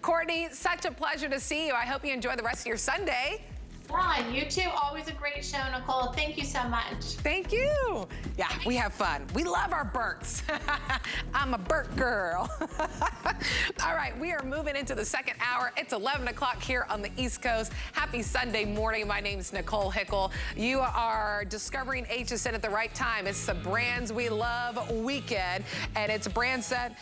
Courtney, such a pleasure to see you. I hope you enjoy the rest of your Sunday. Yeah, you too. Always a great show, Nicole. Thank you so much. Thank you. Yeah, we have fun. We love our Burks. I'm a Burke girl. All right, we are moving into the second hour. It's 11 o'clock here on the East Coast. Happy Sunday morning. My name is Nicole Hickle. You are discovering HSN at the right time. It's the Brands We Love weekend, and it's brands that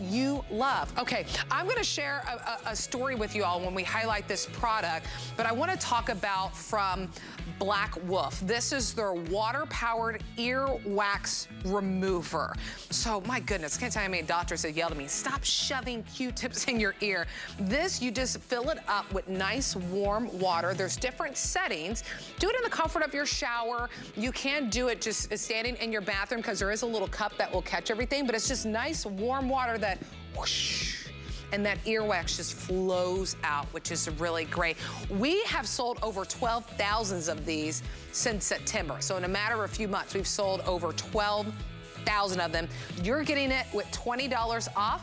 you love. Okay, I'm gonna share a story with you all when we highlight this product, but I wanna talk about from Black Wolf. This is their water-powered earwax remover. So my goodness, can't tell you how many doctors have yelled at me, stop shoving Q-tips in your ear. This, you just fill it up with nice warm water. There's different settings. Do it in the comfort of your shower. You can do it just standing in your bathroom because there is a little cup that will catch everything, but it's just nice warm water that whoosh, and that earwax just flows out, which is really great. We have sold over 12,000 of these since September. So in a matter of a few months, we've sold over 12,000 of them. You're getting it with $20 off.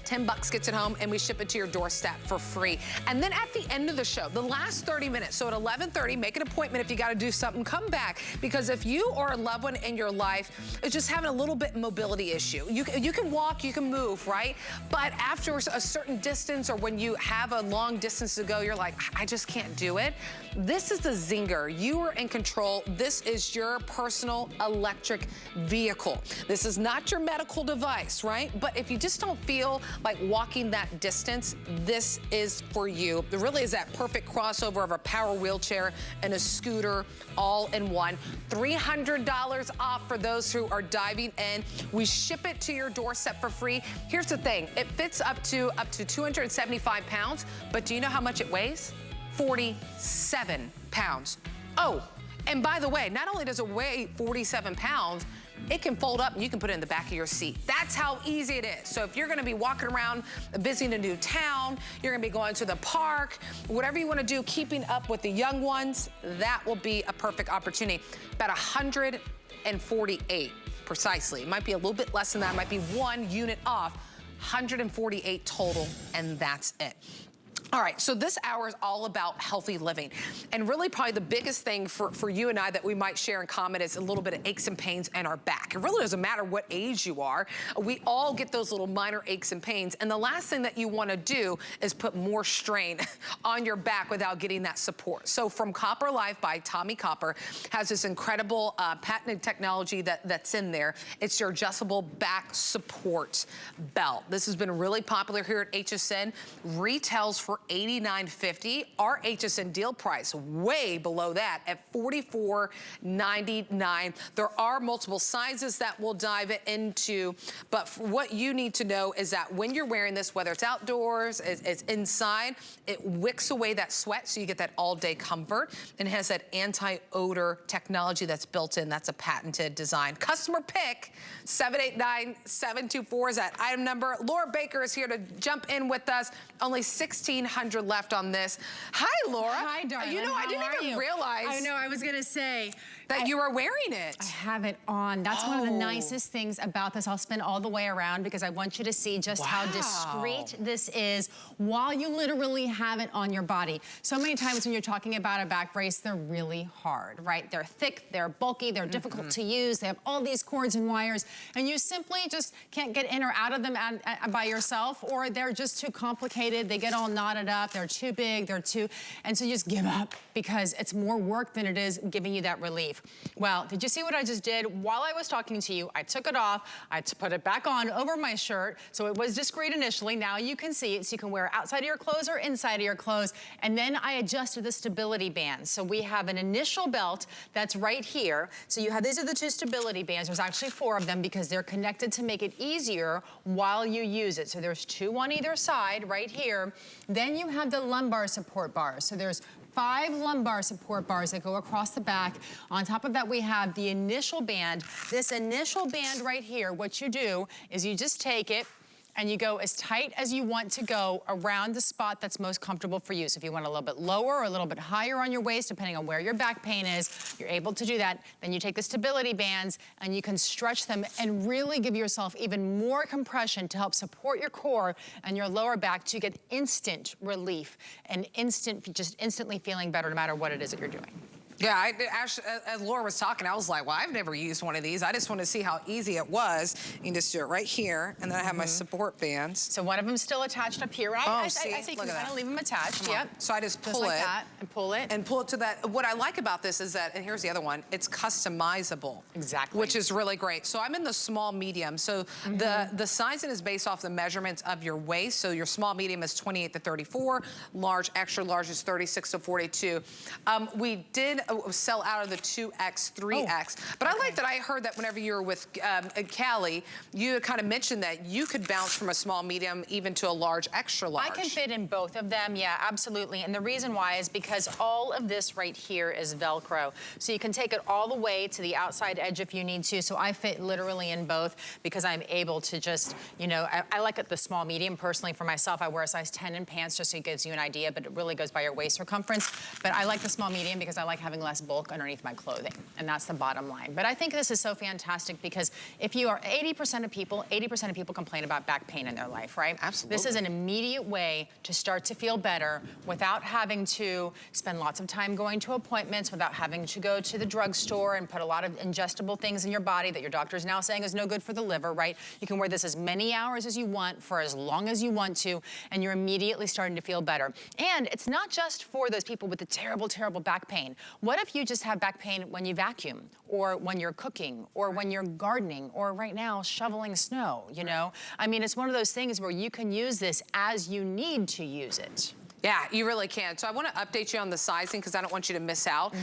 10 bucks gets it home, and we ship it to your doorstep for free. And then at the end of the show, the last 30 minutes, so at 11:30, make an appointment if you gotta do something, come back. Because if you or a loved one in your life is just having a little bit mobility issue, you can walk, you can move, right? But after a certain distance, or when you have a long distance to go, you're like, I just can't do it. This is the Zinger. You are in control. This is your personal electric vehicle. This is not your medical device, right? But if you just don't feel like walking that distance, this is for you. There really is that perfect crossover of a power wheelchair and a scooter all in one. $300 off for those who are diving in. We ship it to your doorstep for free. Here's the thing, it fits up to 275 pounds, but do you know how much it weighs? 47 pounds. Oh, and by the way, not only does it weigh 47 pounds, it can fold up and you can put it in the back of your seat. That's how easy it is. So if you're gonna be walking around, visiting a new town, you're gonna be going to the park, whatever you wanna do, keeping up with the young ones, that will be a perfect opportunity. About 148 precisely. It might be a little bit less than that, it might be one unit off. 148 total, and that's it. All right, so this hour is all about healthy living. And really probably the biggest thing for you and I that we might share in common is a little bit of aches and pains in our back. It really doesn't matter what age you are. We all get those little minor aches and pains. And the last thing that you wanna do is put more strain on your back without getting that support. So from Copper Life by Tommy Copper has this incredible patented technology that's in there. It's your adjustable back support belt. This has been really popular here at HSN. Retails for $89.50. Our HSN deal price way below that at $44.99. There are multiple sizes that we'll dive into, but what you need to know is that when you're wearing this, whether it's outdoors, it's inside, it wicks away that sweat so you get that all-day comfort, and it has that anti-odor technology that's built in. That's a patented design. Customer pick 789-724 is that item number. Laura Baker is here to jump in with us. Only 1,600 left on this. Hi, Laura. Hi, darling. You know, I didn't even realize. I know, I was gonna say. That you were wearing it. I have it on. That's one of the nicest things about this. I'll spin all the way around because I want you to see just how discreet this is while you literally have it on your body. So many times when you're talking about a back brace, they're really hard, right? They're thick, they're bulky, they're difficult to use. They have all these cords and wires, and you simply just can't get in or out of them by yourself, or they're just too complicated. They get all knotted up, they're too big, and so you just give up because it's more work than it is giving you that relief. Well, did you see what I just did? While I was talking to you, I took it off, I put it back on over my shirt, so it was discreet initially. Now you can see it, so you can wear it outside of your clothes or inside of your clothes. And then I adjusted the stability bands. So we have an initial belt that's right here. So you have, these are the two stability bands. There's actually 4 of them because they're connected to make it easier while you use it. So there's 2 on either side right here. Then you have the lumbar support bars. So there's 5 lumbar support bars that go across the back. On top of that, we have the initial band. This initial band right here, what you do is you just take it and you go as tight as you want to go around the spot that's most comfortable for you. So if you want a little bit lower or a little bit higher on your waist, depending on where your back pain is, you're able to do that. Then you take the stability bands and you can stretch them and really give yourself even more compression to help support your core and your lower back to get instant relief and just instantly feeling better no matter what it is that you're doing. Yeah, as Laura was talking, I was like, well, I've never used one of these. I just want to see how easy it was. You can just do it right here, and then I have my support bands. So one of them's still attached up here. I say you can kind of leave them attached. Yep. So I just pull like it. That, and pull it. And pull it to that. What I like about this is that, and here's the other one, it's customizable. Exactly. Which is really great. So I'm in the small medium. So the sizing is based off the measurements of your waist. So your small medium is 28 to 34. Large, extra large is 36 to 42. We did sell out of the 2X, 3X. But I like that I heard that whenever you were with Callie, you kind of mentioned that you could bounce from a small medium even to a large, extra large. I can fit in both of them, yeah, absolutely. And the reason why is because all of this right here is Velcro. So you can take it all the way to the outside edge if you need to. So I fit literally in both because I'm able to just, you know, I like it the small medium personally for myself. I wear a size 10 in pants just so it gives you an idea, but it really goes by your waist circumference. But I like the small medium because I like having less bulk underneath my clothing, and that's the bottom line. But I think this is so fantastic because if you are 80% of people complain about back pain in their life, right? Absolutely. This is an immediate way to start to feel better without having to spend lots of time going to appointments, without having to go to the drugstore and put a lot of ingestible things in your body that your doctor is now saying is no good for the liver, right? You can wear this as many hours as you want for as long as you want to, and you're immediately starting to feel better. And it's not just for those people with the terrible, terrible back pain. What if you just have back pain when you vacuum, or when you're cooking, or when you're gardening, or right now shoveling snow, you know? I mean, it's one of those things where you can use this as you need to use it. Yeah, you really can. So I want to update you on the sizing because I don't want you to miss out.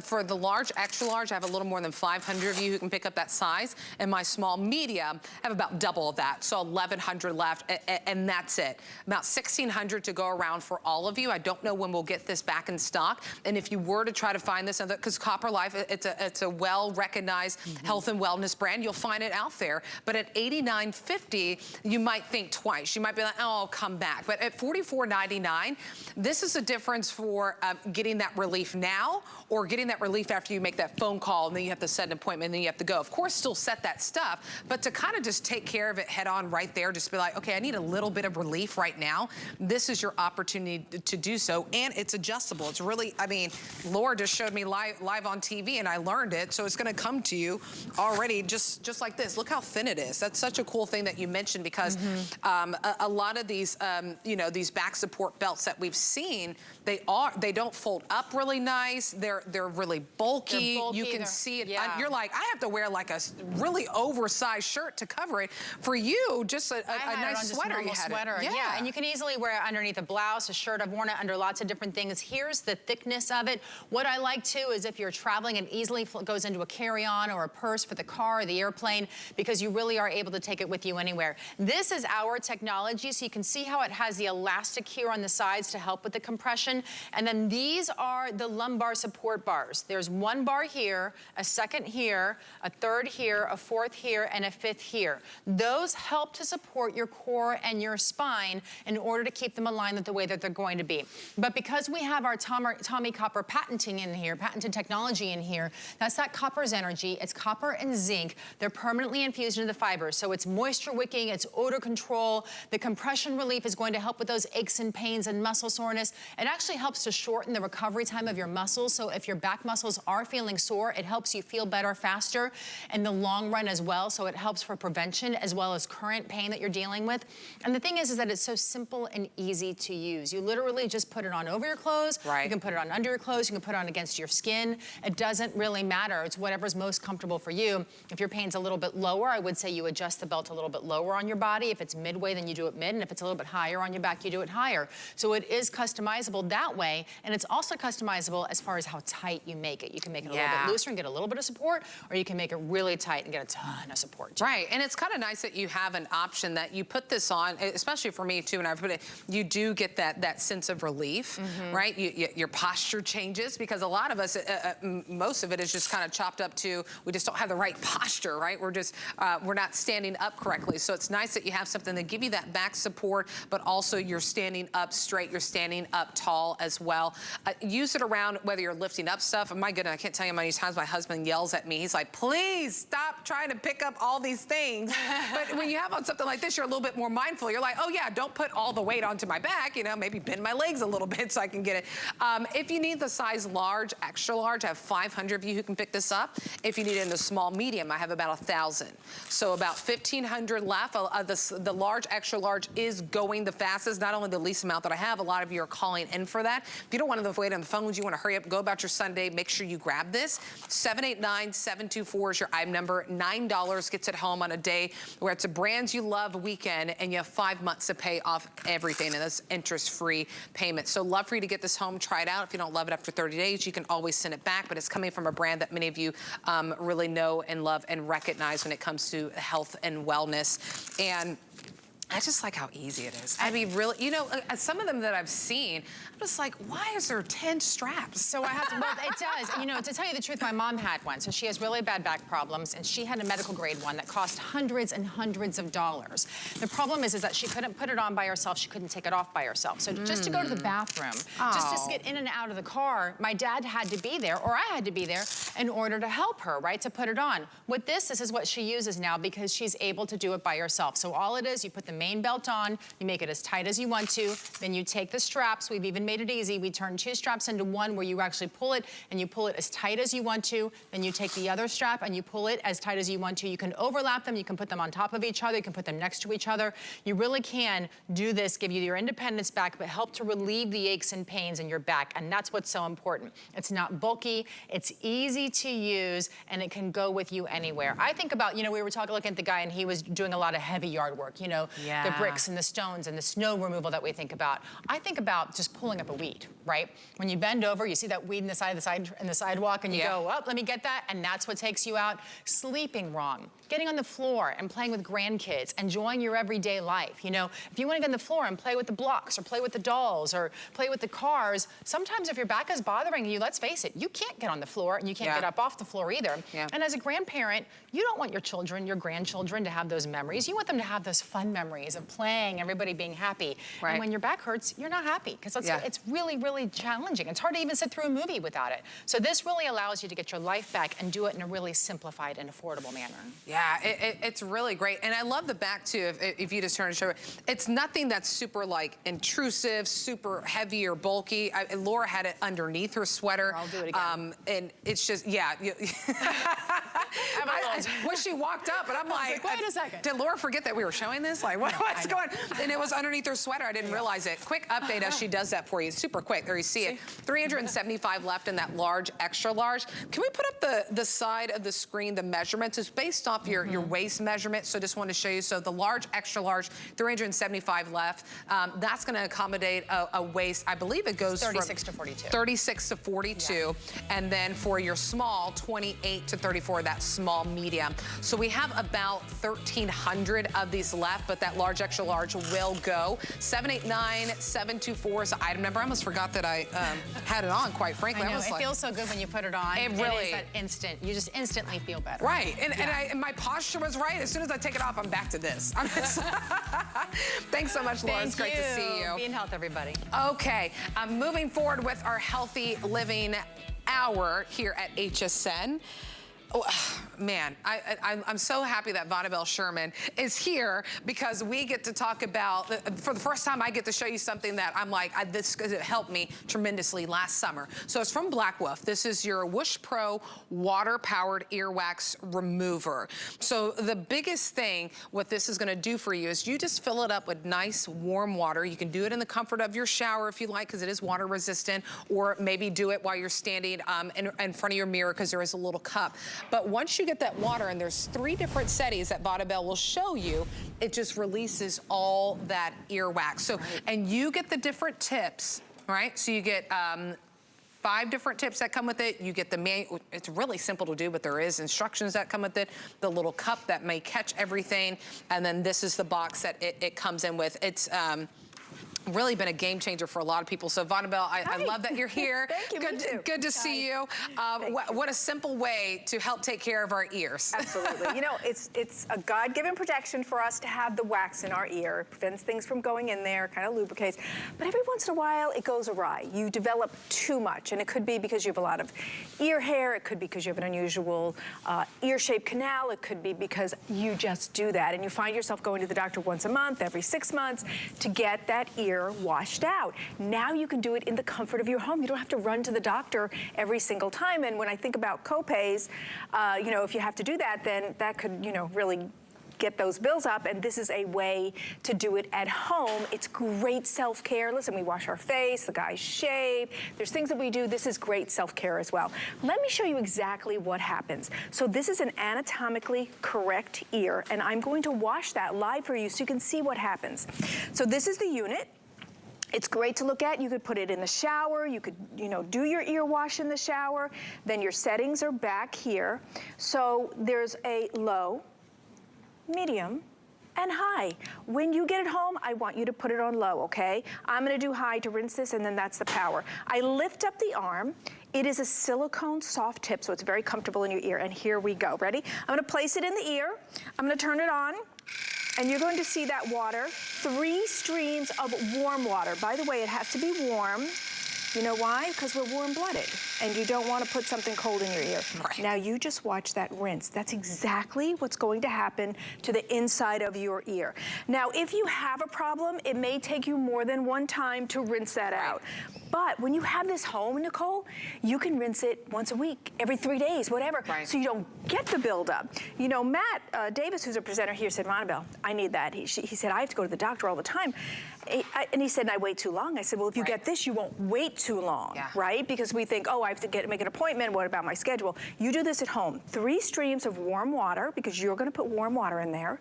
For the large, extra large, I have a little more than 500 of you who can pick up that size. And my small medium, I have about double of that. So 1,100 left, and that's it. About 1,600 to go around for all of you. I don't know when we'll get this back in stock. And if you were to try to find this, because Copper Life, it's a well-recognized health and wellness brand, you'll find it out there. But at $89.50, you might think twice. You might be like, oh, I'll come back. But at $44.99, this is a difference for getting that relief now or getting that relief after you make that phone call and then you have to set an appointment and then you have to go. Of course, still set that stuff, but to kind of just take care of it head on right there, just be like, okay, I need a little bit of relief right now. This is your opportunity to do so, and it's adjustable. It's really, I mean, Laura just showed me live on TV and I learned it, so it's gonna come to you already just like this. Look how thin it is. That's such a cool thing that you mentioned because a lot of these, you know, these back support belts that we've seen, they don't fold up really nice. They're really bulky. You can see it. Yeah. You're like, I have to wear like a really oversized shirt to cover it. For you, just a nice sweater. You had sweater. Yeah, and you can easily wear it underneath a blouse, a shirt. I've worn it under lots of different things. Here's the thickness of it. What I like too is if you're traveling, it easily goes into a carry-on or a purse for the car or the airplane because you really are able to take it with you anywhere. This is our technology, so you can see how it has the elastic here on the sides to help with the compression. And then these are the lumbar support bars. There's one bar here, a second here, a third here, a fourth here, and a fifth here. Those help to support your core and your spine in order to keep them aligned with the way that they're going to be. But because we have our Tommy Copper patenting in here, patented technology in here, that's that copper's energy. It's copper and zinc. They're permanently infused into the fibers. So it's moisture wicking, it's odor control. The compression relief is going to help with those aches and pains and muscle soreness. It actually helps to shorten the recovery time of your muscles. So if your back muscles are feeling sore, it helps you feel better faster in the long run as well. So it helps for prevention as well as current pain that you're dealing with. And the thing is that it's so simple and easy to use. You literally just put it on over your clothes. Right. You can put it on under your clothes. You can put it on against your skin. It doesn't really matter. It's whatever's most comfortable for you. If your pain's a little bit lower, I would say you adjust the belt a little bit lower on your body. If it's midway, then you do it mid. And if it's a little bit higher on your back, you do it higher. So it is customizable that way, and it's also customizable as far as how tight you make it. You can make it a little bit looser and get a little bit of support, or you can make it really tight and get a ton of support too. Right, and it's kind of nice that you have an option that you put this on, especially for me too, and I put it, you do get that sense of relief, right? Your posture changes, because a lot of us, most of it is just kind of chopped up to, we just don't have the right posture, right? We're just, we're not standing up correctly. So it's nice that you have something that give you that back support, but also you're standing up straight, you're standing up tall as well. Use it around whether you're lifting up stuff. My goodness, I can't tell you how many times my husband yells at me. He's like, please stop trying to pick up all these things. But when you have on something like this, you're a little bit more mindful. You're like, oh yeah, don't put all the weight onto my back, you know, maybe bend my legs a little bit so I can get it. If you need the size large, extra large, I have 500 of you who can pick this up. If you need it in the small medium, I have about 1,000. So about 1,500 left. The large, extra large is going the fastest, not only the least amount that I have. A lot of you are calling in for that. If you don't want to wait on the phones, you want to hurry up, go about your Sunday, make sure you grab this. 789-724 is your item number. $9 gets it home on a day where it's a brands you love weekend, and you have 5 months to pay off everything, and that's interest-free payment. So love for you to get this home, try it out. If you don't love it after 30 days, you can always send it back, but it's coming from a brand that many of you really know and love and recognize when it comes to health and wellness. And I just like how easy it is. I mean, really, you know, some of them that I've seen, I'm just like, why is there 10 straps? So I have to, well, it does. You know, to tell you the truth, my mom had one. So she has really bad back problems, and she had a medical grade one that cost hundreds and hundreds of dollars. The problem is that she couldn't put it on by herself. She couldn't take it off by herself. So just to go to the bathroom, just to get in and out of the car, my dad had to be there, or I had to be there, in order to help her, right, to put it on. With this is what she uses now, because she's able to do it by herself. So all it is, you put the main belt on, you make it as tight as you want to, then you take the straps. We've even made it easy. We turn 2 straps into one where you actually pull it, and you pull it as tight as you want to. Then you take the other strap and you pull it as tight as you want to. You can overlap them. You can put them on top of each other. You can put them next to each other. You really can do this, give you your independence back, but help to relieve the aches and pains in your back, and that's what's so important. It's not bulky, it's easy to use, and it can go with you anywhere. I think about, you know, we were looking at the guy, and he was doing a lot of heavy yard work, you know, the bricks and the stones and the snow removal that we think about. I think about just pulling up a weed, right? When you bend over, you see that weed in the sidewalk, and you go, oh, let me get that, and that's what takes you out. Sleeping wrong, getting on the floor and playing with grandkids, enjoying your everyday life. You know, if you want to get on the floor and play with the blocks, or play with the dolls, or play with the cars, sometimes if your back is bothering you, let's face it, you can't get on the floor, and you can't get up off the floor either. And as a grandparent, you don't want your children, your grandchildren to have those memories. You want them to have those fun memories of playing, everybody being happy. And when your back hurts, you're not happy, because it's really, really challenging. It's hard to even sit through a movie without it. So this really allows you to get your life back and do it in a really simplified and affordable manner. Yeah, it's really great. And I love the back too, if you just turn and show it. It's nothing that's super like intrusive, super heavy or bulky. Laura had it underneath her sweater. I'll do it again. And it's just, when she walked up, and I'm like, wait a second. Did Laura forget that we were showing this? Like, what's going on? And it was underneath her sweater. I didn't realize it. Quick update as she does that for you. Super quick. There you see it. 375 left in that large, extra large. Can we put up the side of the screen, the measurements? It's based off your waist measurement. So just want to show you. So the large, extra large, 375 left. That's going to accommodate a waist. I believe it goes 36 to 42. 36 to 42. And then for your small, 28 to 34, that small medium. So we have about 1,300 of these left, but that large, extra large will go. 789-724 is the item number. I almost forgot that I had it on, quite frankly. I know, it feels so good when you put it on. It really is that instant. You just instantly feel better. Right, and my posture was right. As soon as I take it off, I'm back to this. Thanks so much, Laura. It's great to see you. Be in health, everybody. Okay, moving forward with our Healthy Living Hour here at HSN. Oh, man, I'm so happy that Vonabelle Sherman is here, because we get to talk about, for the first time, I get to show you something that I'm like, this helped me tremendously last summer. So it's from Black Wolf. This is your Whoosh Pro water-powered earwax remover. So the biggest thing what this is gonna do for you is you just fill it up with nice warm water. You can do it in the comfort of your shower if you like, because it is water resistant, or maybe do it while you're standing in front of your mirror, because there is a little cup. But once you get that water, and there's 3 different settings that Vonabelle will show you, it just releases all that earwax. So, and you get the different tips, right? So you get 5 different tips that come with it. You get the manual. It's really simple to do, but there is instructions that come with it. The little cup that may catch everything. And then this is the box that it comes in with. It's really been a game changer for a lot of people. So Vonabelle, I love that you're here. Thank you. Good to see you. What a simple way to help take care of our ears. Absolutely. You know, it's a God-given protection for us to have the wax in our ear. It prevents things from going in there, kind of lubricates. But every once in a while, it goes awry. You develop too much, and it could be because you have a lot of ear hair. It could be because you have an unusual ear-shaped canal. It could be because you just do that, and you find yourself going to the doctor once a month, every 6 months, to get that ear washed out. Now you can do it in the comfort of your home. You don't have to run to the doctor every single time. And when I think about co-pays, you know, if you have to do that, then that could, you know, really get those bills up, and this is a way to do it at home. It's great self-care. Listen, we wash our face, the guys shave. There's things that we do. This is great self-care as well. Let me show you exactly what happens. So this is an anatomically correct ear, and I'm going to wash that live for you so you can see what happens. So this is the unit. It's great to look at. You could put it in the shower. You could, you know, do your ear wash in the shower. Then your settings are back here. So there's a low, medium, and high. When you get it home, I want you to put it on low, okay? I'm gonna do high to rinse this, and then that's the power. I lift up the arm. It is a silicone soft tip, so it's very comfortable in your ear, and here we go. Ready? I'm gonna place it in the ear. I'm gonna turn it on, and you're going to see that water. 3 streams of warm water. By the way, it has to be warm. You know why? Because we're warm-blooded, and you don't want to put something cold in your ear. Right. Now you just watch that rinse. That's exactly what's going to happen to the inside of your ear. Now, if you have a problem, it may take you more than one time to rinse that out. But when you have this home, Nicole, you can rinse it once a week, every 3 days, whatever, so you don't get the buildup. You know, Matt Davis, who's a presenter here, said, Vonabelle, I need that. He said, I have to go to the doctor all the time. And he said, and I wait too long. I said, well, if you get this, you won't wait too long, right? Because we think, oh, I have to make an appointment. What about my schedule? You do this at home. 3 streams of warm water, because you're going to put warm water in there.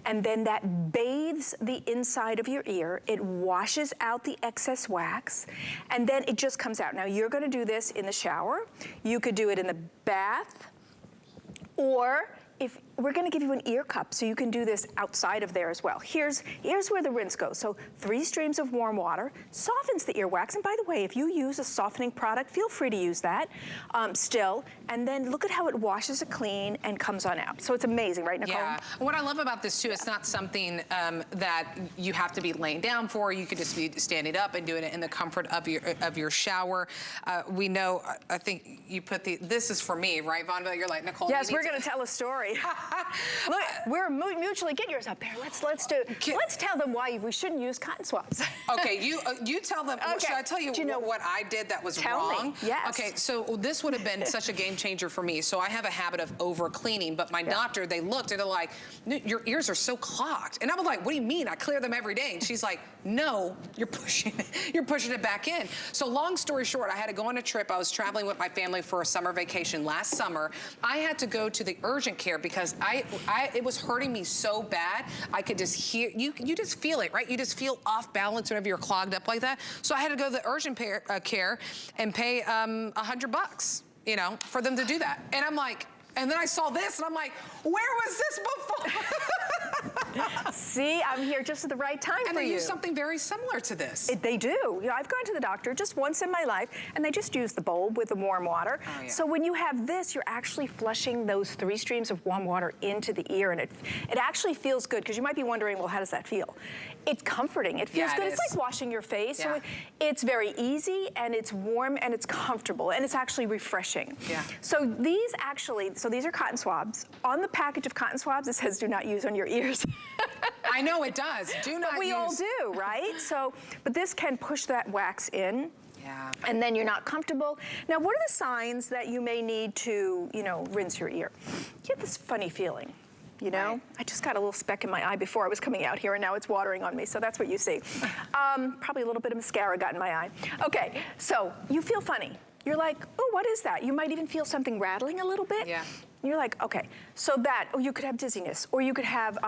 And then that bathes the inside of your ear. It washes out the excess wax. And then it just comes out. Now, you're going to do this in the shower. You could do it in the bath. Or if we're going to give you an ear cup, so you can do this outside of there as well. Here's where the rinse goes. So 3 streams of warm water softens the earwax. And by the way, if you use a softening product, feel free to use that still. And then look at how it washes it clean and comes on out. So it's amazing, right, Nicole? Yeah. What I love about this too, it's not something that you have to be laying down for. You could just be standing up and doing it in the comfort of your shower. We know, I think you put this is for me, right, Vonabelle? You're like, Nicole. Yes, we're going to tell a story. Look, we're mutually, get yours up there. Let's tell them why we shouldn't use cotton swabs. Okay, you tell them. Okay. Should I tell you, what I did that was wrong? Tell me, yes. Okay, so this would have been such a game changer for me. So I have a habit of over cleaning, but my doctor, they looked and they're like, your ears are so clogged. And I was like, what do you mean? I clear them every day. And she's like, no, you're pushing it back in. So long story short, I had to go on a trip. I was traveling with my family for a summer vacation last summer. I had to go to the urgent care because it was hurting me so bad. I could just hear, you just feel it, right? You just feel off balance whenever you're clogged up like that. So I had to go to the urgent care and pay $100, you know, for them to do that. And I'm like, and then I saw this and I'm like, where was this before? See, I'm here just at the right time for you. And they use something very similar to this. They do. You know, I've gone to the doctor just once in my life, and they just use the bulb with the warm water. Oh, yeah. So when you have this, you're actually flushing those 3 streams of warm water into the ear, and it actually feels good, because you might be wondering, well, how does that feel? It's comforting. It feels good. It's like washing your face. Yeah. So it's very easy, and it's warm, and it's comfortable, and it's actually refreshing. Yeah. So these are cotton swabs. On the package of cotton swabs, it says do not use on your ears. I know it does. Do not use. But we all do, right? So, but this can push that wax in. Yeah. And then you're not comfortable. Now, what are the signs that you may need to, you know, rinse your ear? You have this funny feeling. You know, right. I just got a little speck in my eye before I was coming out here, and now it's watering on me, so that's what you see. Probably a little bit of mascara got in my eye. Okay, so you feel funny. you're like, oh, what is that? You might even feel something rattling a little bit. Yeah. You're like, okay, so that, or you could have dizziness, or you could have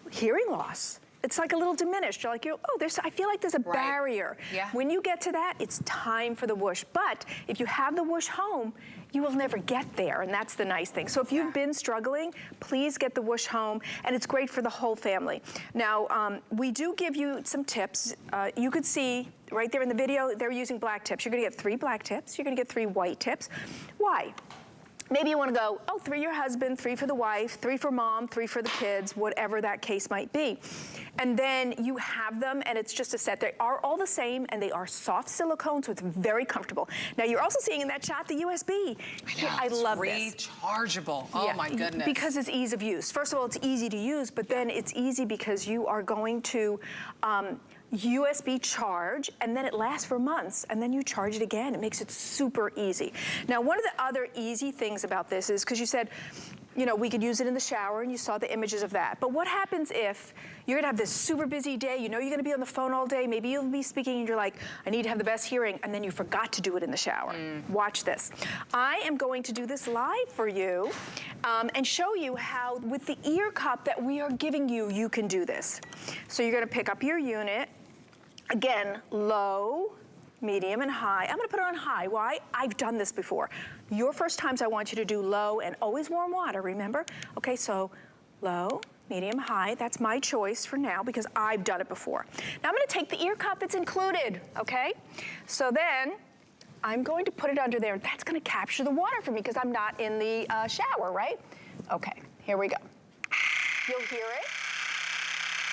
hearing loss. It's like a little diminished. You're like, I feel like there's a barrier. Yeah. When you get to that, it's time for the whoosh. But if you have the whoosh home, you will never get there, and that's the nice thing. So if you've been struggling, please get the whoosh home, and it's great for the whole family. Now, we do give you some tips. You could see right there in the video, they're using black tips. You're gonna get 3 black tips. You're gonna get 3 white tips. Why? Maybe you want to go, 3 for your husband, 3 for the wife, 3 for mom, 3 for the kids, whatever that case might be. And then you have them, and it's just a set. They are all the same, and they are soft silicone, so it's very comfortable. Now, you're also seeing in that shot the USB. I know, I love this. Rechargeable. Oh, my goodness. Because it's ease of use. First of all, it's easy to use, but then it's easy because you are going to USB charge, and then it lasts for months, and then you charge it again. It makes it super easy. Now, one of the other easy things about this is, because you said, we could use it in the shower, and you saw the images of that. But what happens if you're gonna have this super busy day, you're gonna be on the phone all day, maybe you'll be speaking and you're like, I need to have the best hearing, and then you forgot to do it in the shower. Watch this. I am going to do this live for you and show you how, with the ear cup that we are giving you, you can do this. So you're gonna pick up your unit. Again, low, medium, and high. I'm gonna put it on high. Why? I've done this before. Your first times I want you to do low and always warm water, remember? Okay, so low, medium, high. That's my choice for now because I've done it before. Now I'm gonna take the ear cup, it's included, okay? So then, I'm going to put it under there. That's gonna capture the water for me because I'm not in the shower, right? Okay, here we go. You'll hear it.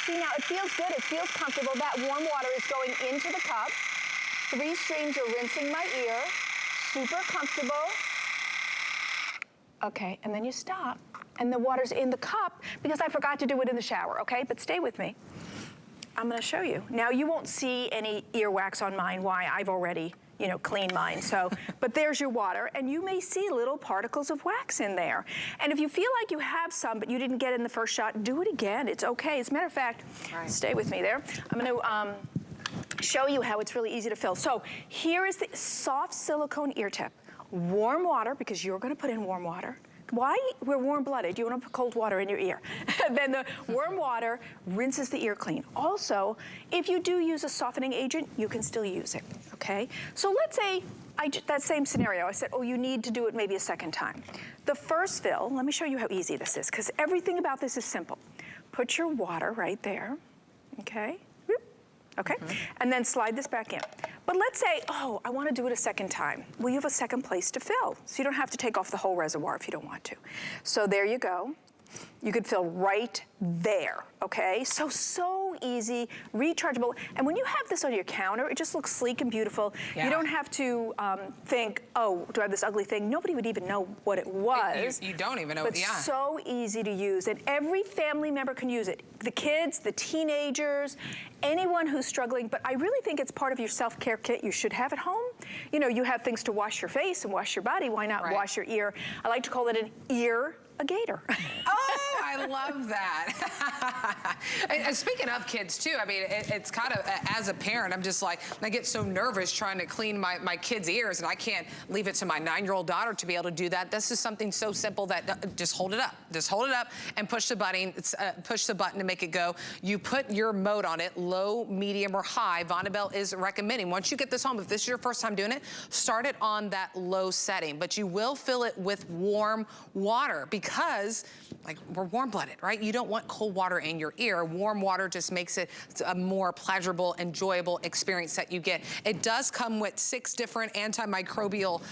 See, now it feels good, it feels comfortable. That warm water is going into the cup. 3 streams are rinsing my ear. Super comfortable. Okay, and then you stop. And the water's in the cup because I forgot to do it in the shower, okay? But stay with me. I'm gonna show you. Now you won't see any earwax on mine. Why? I've already, cleaned mine. So, but there's your water, and you may see little particles of wax in there. And if you feel like you have some, but you didn't get in the first shot, do it again. It's okay. As a matter of fact, stay with me there. I'm gonna show you how it's really easy to fill. So here is the soft silicone ear tip. Warm water, because you're gonna put in warm water. Why? We're warm-blooded. You want to put cold water in your ear. Then the warm water rinses the ear clean. Also, if you do use a softening agent, you can still use it, okay? So let's say, that same scenario, I said, you need to do it maybe a second time. The first fill, let me show you how easy this is, because everything about this is simple. Put your water right there, okay? Okay, and then slide this back in. But let's say, I want to do it a second time. Well, you have a second place to fill, so you don't have to take off the whole reservoir if you don't want to. So there you go. You could fill right there, okay? So easy, rechargeable. And when you have this on your counter, it just looks sleek and beautiful. Yeah. You don't have to think, do I have this ugly thing? Nobody would even know what it was. You don't even know, but so easy to use, and every family member can use it. The kids, the teenagers, anyone who's struggling, but I really think it's part of your self-care kit you should have at home. You have things to wash your face and wash your body. Why not wash your ear? I like to call it an ear-a-gator. Oh, I love that. And speaking of kids too, I mean, it's kind of, as a parent, I'm just like, I get so nervous trying to clean my kids' ears, and I can't leave it to my 9-year-old daughter to be able to do that. This is something so simple that just hold it up. Just hold it up and push the button. Push the button to make it go. You put your mode on it, low, medium, or high. Vonabelle is recommending. Once you get this home, if this is your first time doing it, start it on that low setting. But you will fill it with warm water because, we're warm-blooded, right? You don't want cold water in your ear. Warm water just makes it a more pleasurable, enjoyable experience that you get. It does come with 6 different antimicrobial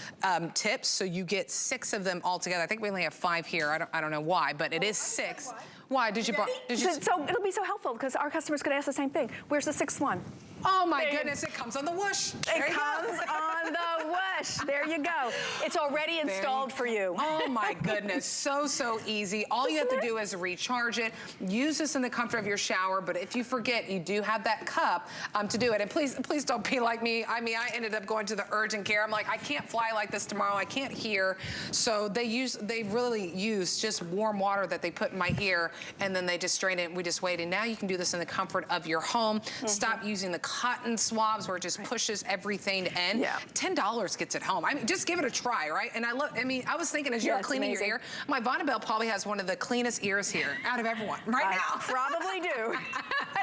tips, so you get 6 of them all together. I think we only have 5 here. I don't know why, but it is 6. Why? Did you? So it'll be so helpful because our customers could ask the same thing. Where's the 6th one? Oh my goodness, it comes on the whoosh. It comes on the whoosh. There you go. It's already installed for you. Oh my goodness, so easy. All you have to do is recharge it. Use this in the comfort of your shower, but if you forget, you do have that cup to do it. And please don't be like me. I mean, I ended up going to the urgent care. I'm like, I can't fly like this tomorrow. I can't hear. So they really use just warm water that they put in my ear, and then they just strain it and we just wait. And now you can do this in the comfort of your home. Stop using the cotton swabs where it just pushes everything in. Yeah. $10 gets it home. I mean, just give it a try, right? And I was thinking as you're cleaning your ear, my Vonabelle probably has one of the cleanest ears here out of everyone right now. Probably do.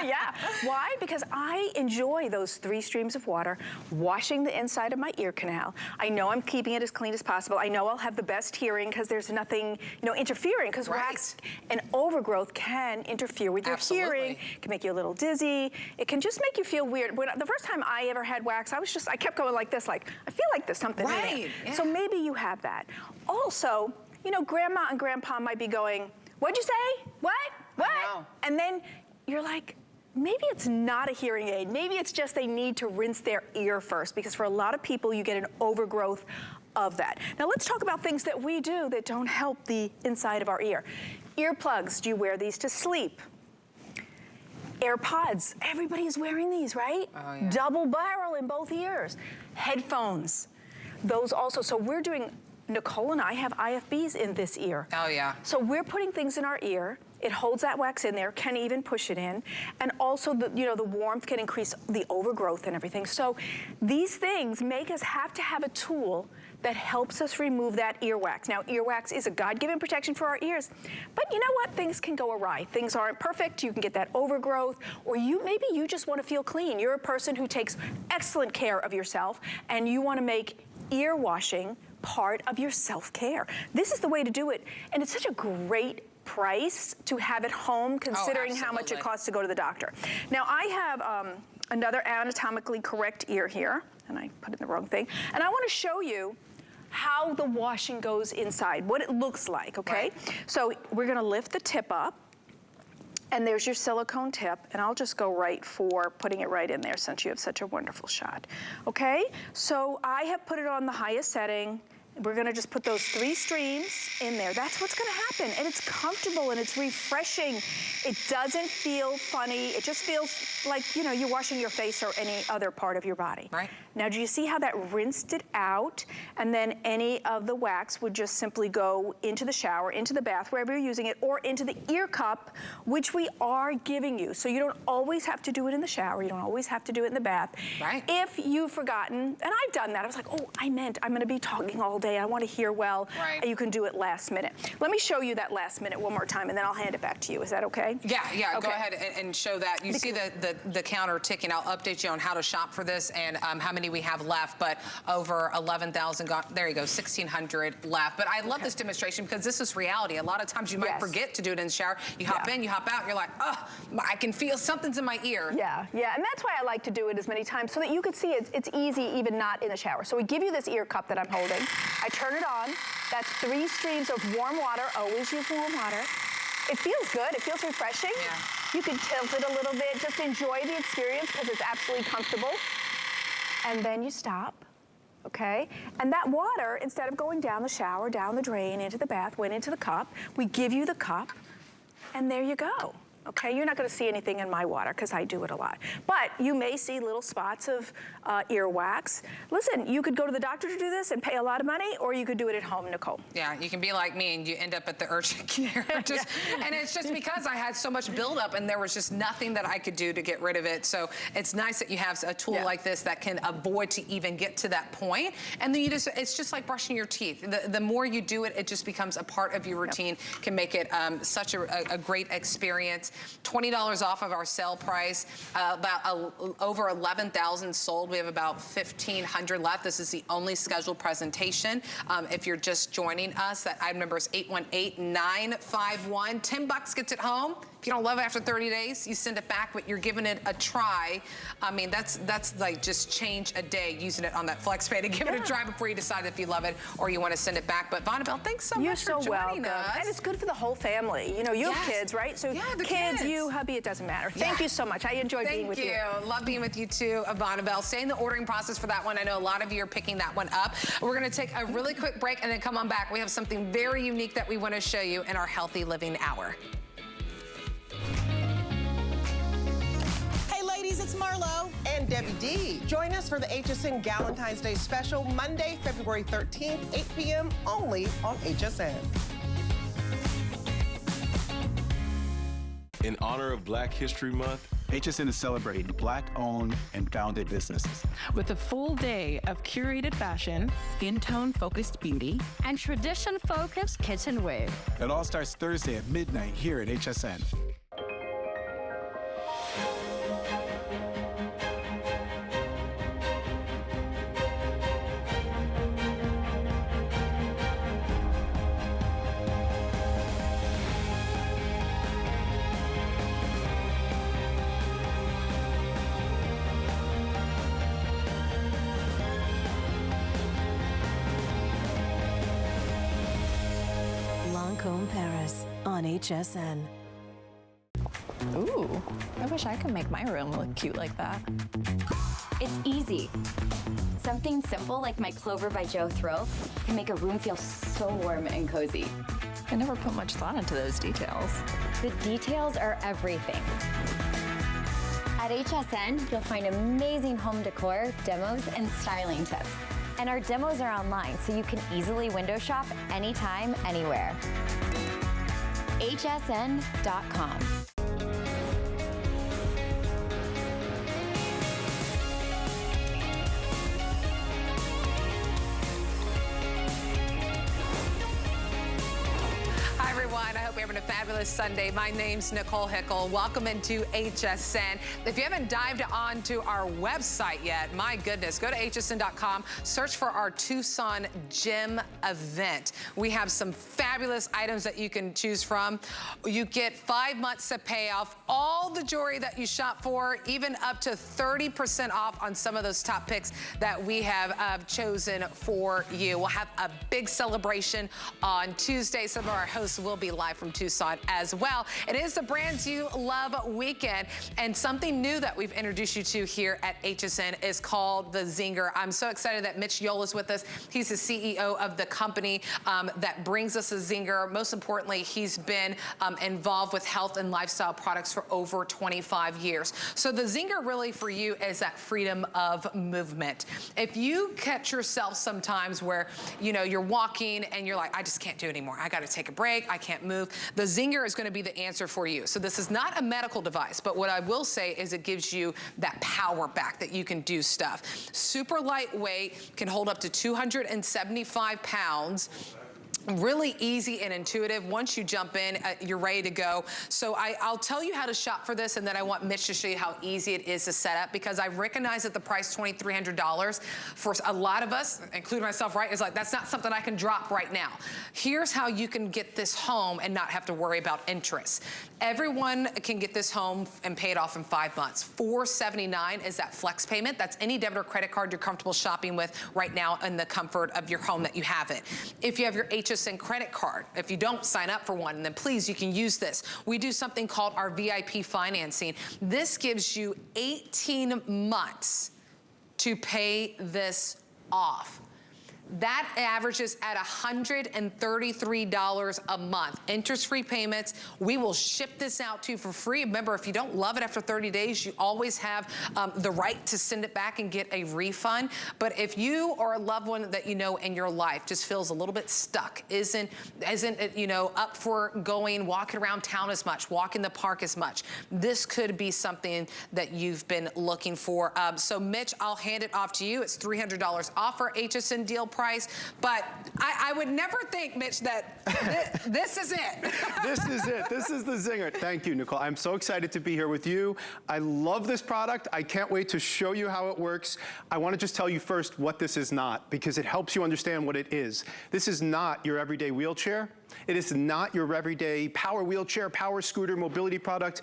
Yeah. Why? Because I enjoy those 3 streams of water washing the inside of my ear canal. I know I'm keeping it as clean as possible. I know I'll have the best hearing because there's nothing, interfering, because wax and overgrowth can interfere with your hearing. It can make you a little dizzy. It can just make you feel weird. The first time I ever had wax, I kept going like this, like, I feel like there's something in there. Yeah. So maybe you have that. Also, grandma and grandpa might be going, what'd you say? What? And then you're like, maybe it's not a hearing aid. Maybe it's just they need to rinse their ear first, because for a lot of people, you get an overgrowth of that. Now let's talk about things that we do that don't help the inside of our ear. Earplugs, do you wear these to sleep? AirPods, everybody is wearing these, right? Oh, yeah. Double barrel in both ears. Headphones, those also. So we're doing, Nicole and I have IFBs in this ear. Oh yeah. So we're putting things in our ear. It holds that wax in there, can even push it in. And also the warmth can increase the overgrowth and everything. So these things make us have to have a tool that helps us remove that earwax. Now, earwax is a God-given protection for our ears, but you know what? Things can go awry. Things aren't perfect. You can get that overgrowth, or maybe you just want to feel clean. You're a person who takes excellent care of yourself, and you want to make ear washing part of your self-care. This is the way to do it, and it's such a great price to have at home, considering how much it costs to go to the doctor. Now, I have another anatomically correct ear here, and I put in the wrong thing, and I want to show you how the washing goes inside, what it looks like, okay? So we're gonna lift the tip up, and there's your silicone tip, and I'll just go right for putting it right in there since you have such a wonderful shot, okay? So I have put it on the highest setting. We're gonna just put those 3 streams in there. That's what's gonna happen, and it's comfortable and it's refreshing. It doesn't feel funny. It just feels like, you're washing your face or any other part of your body. Right. Now, do you see how that rinsed it out? And then any of the wax would just simply go into the shower, into the bath, wherever you're using it, or into the ear cup, which we are giving you. So you don't always have to do it in the shower. You don't always have to do it in the bath. Right. If you've forgotten, and I've done that, I was like, oh, I'm gonna be talking all day. I want to hear well. Right. You can do it last minute. Let me show you that last minute one more time, and then I'll hand it back to you. Is that okay? Yeah, okay. Go ahead and show that. You because see the counter ticking. I'll update you on how to shop for this and how many we have left, but over 11,000, there you go, 1,600 left. But I love this demonstration because this is reality. A lot of times you might forget to do it in the shower. You hop in, you hop out, you're like, oh, I can feel something's in my ear. Yeah, and that's why I like to do it as many times so that you can see it's easy even not in the shower. So we give you this ear cup that I'm holding. I turn it on. That's 3 streams of warm water. Always use warm water. It feels good. It feels refreshing. Yeah. You can tilt it a little bit. Just enjoy the experience because it's absolutely comfortable. And then you stop, okay? And that water, instead of going down the shower, down the drain, into the bath, went into the cup. We give you the cup, and there you go. Okay, you're not gonna see anything in my water because I do it a lot. But you may see little spots of earwax. Listen, you could go to the doctor to do this and pay a lot of money, or you could do it at home, Nicole. Yeah, you can be like me and you end up at the urgent care. And it's just because I had so much buildup and there was just nothing that I could do to get rid of it. So it's nice that you have a tool like this that can avoid to even get to that point. And then it's just like brushing your teeth. The more you do it, it just becomes a part of your routine, can make it such a great experience. $20 off of our sale price, over 11,000 sold. We have about 1,500 left. This is the only scheduled presentation. If you're just joining us, that item number is 818-951. $10 gets it home. If you don't love it after 30 days, you send it back, but you're giving it a try. I mean, that's like just change a day using it on that flex pay to give it a try before you decide if you love it or you want to send it back. But Vonabelle, thanks so much for joining us. And it's good for the whole family. You have kids, right? So kids, you, hubby, it doesn't matter. Thank you so much. I enjoyed being with you. Thank you. Love being with you too, Vonabelle. Stay in the ordering process for that one. I know a lot of you are picking that one up. We're going to take a really quick break and then come on back. We have something very unique that we want to show you in our Healthy Living Hour. Ladies, it's Marlo and Debbie D. Join us for the HSN Galentine's Day special, Monday, February 13th, 8 p.m. only on HSN. In honor of Black History Month, HSN is celebrating Black-owned and founded businesses. With a full day of curated fashion, skin tone-focused beauty, and tradition-focused kitchenware. It all starts Thursday at midnight here at HSN. Paris on HSN. Ooh, I wish I could make my room look cute like that. It's easy. Something simple like my Clover by Joe throw can make a room feel so warm and cozy. I never put much thought into those details. The details are everything. At HSN, you'll find amazing home decor, demos, and styling tips. And our demos are online, so you can easily window shop anytime, anywhere. hsn.com. Hi, everyone. I hope you're having a fabulous Sunday. My name's Nicole Hickle. Welcome into HSN. If you haven't dived onto our website yet, my goodness, go to hsn.com, search for our Tucson Gym event. We have some fabulous items that you can choose from. You get 5 months to pay off all the jewelry that you shop for, even up to 30% off on some of those top picks that we have chosen for you. We'll have a big celebration on Tuesday. Some of our hosts will be live from Tucson as well. It is the Brands You Love weekend, and something new that we've introduced you to here at HSN is called the Zinger. I'm so excited that Mitch Yoel is with us. He's the CEO of the company that brings us the Zinger. Most importantly, he's been involved with health and lifestyle products for over 25 years. So the Zinger really for you is that freedom of movement. If you catch yourself sometimes where, you know, you're walking and you're like, I just can't do it anymore. I got to take a break. I can't move. The Zinger is going to be the answer for you. So this is not a medical device, but what I will say is it gives you that power back that you can do stuff. Super lightweight, can hold up to 275 pounds. Really easy and intuitive. Once you jump in, you're ready to go. So I'll tell you how to shop for this, and then I want Mitch to show you how easy it is to set up, because I recognize that the price $2,300 for a lot of us, including myself, right, is like, that's not something I can drop right now. Here's how you can get this home and not have to worry about interest. Everyone can get this home and pay it off in 5 months. $479 is that flex payment. That's any debit or credit card you're comfortable shopping with right now in the comfort of your home that you have it. If you have your HSN credit card, if you don't sign up for one, then please, you can use this. We do something called our VIP financing. This gives you 18 months to pay this off. That averages at $133 a month. Interest-free payments. We will ship this out to you for free. Remember, if you don't love it after 30 days, you always have the right to send it back and get a refund. But if you or a loved one that you know in your life just feels a little bit stuck, isn't you know, up for going, walking around town as much, walking the park as much, this could be something that you've been looking for. So Mitch, I'll hand it off to you. It's $300 off our HSN deal price, but I would never think, Mitch, that this is it. This is it. This is the Zinger. Thank you, Nicole. I'm so excited to be here with you. I love this product. I can't wait to show you how it works. I want to just tell you first what this is not, because it helps you understand what it is. This is not your everyday wheelchair. It is not your everyday power wheelchair, power scooter, mobility product.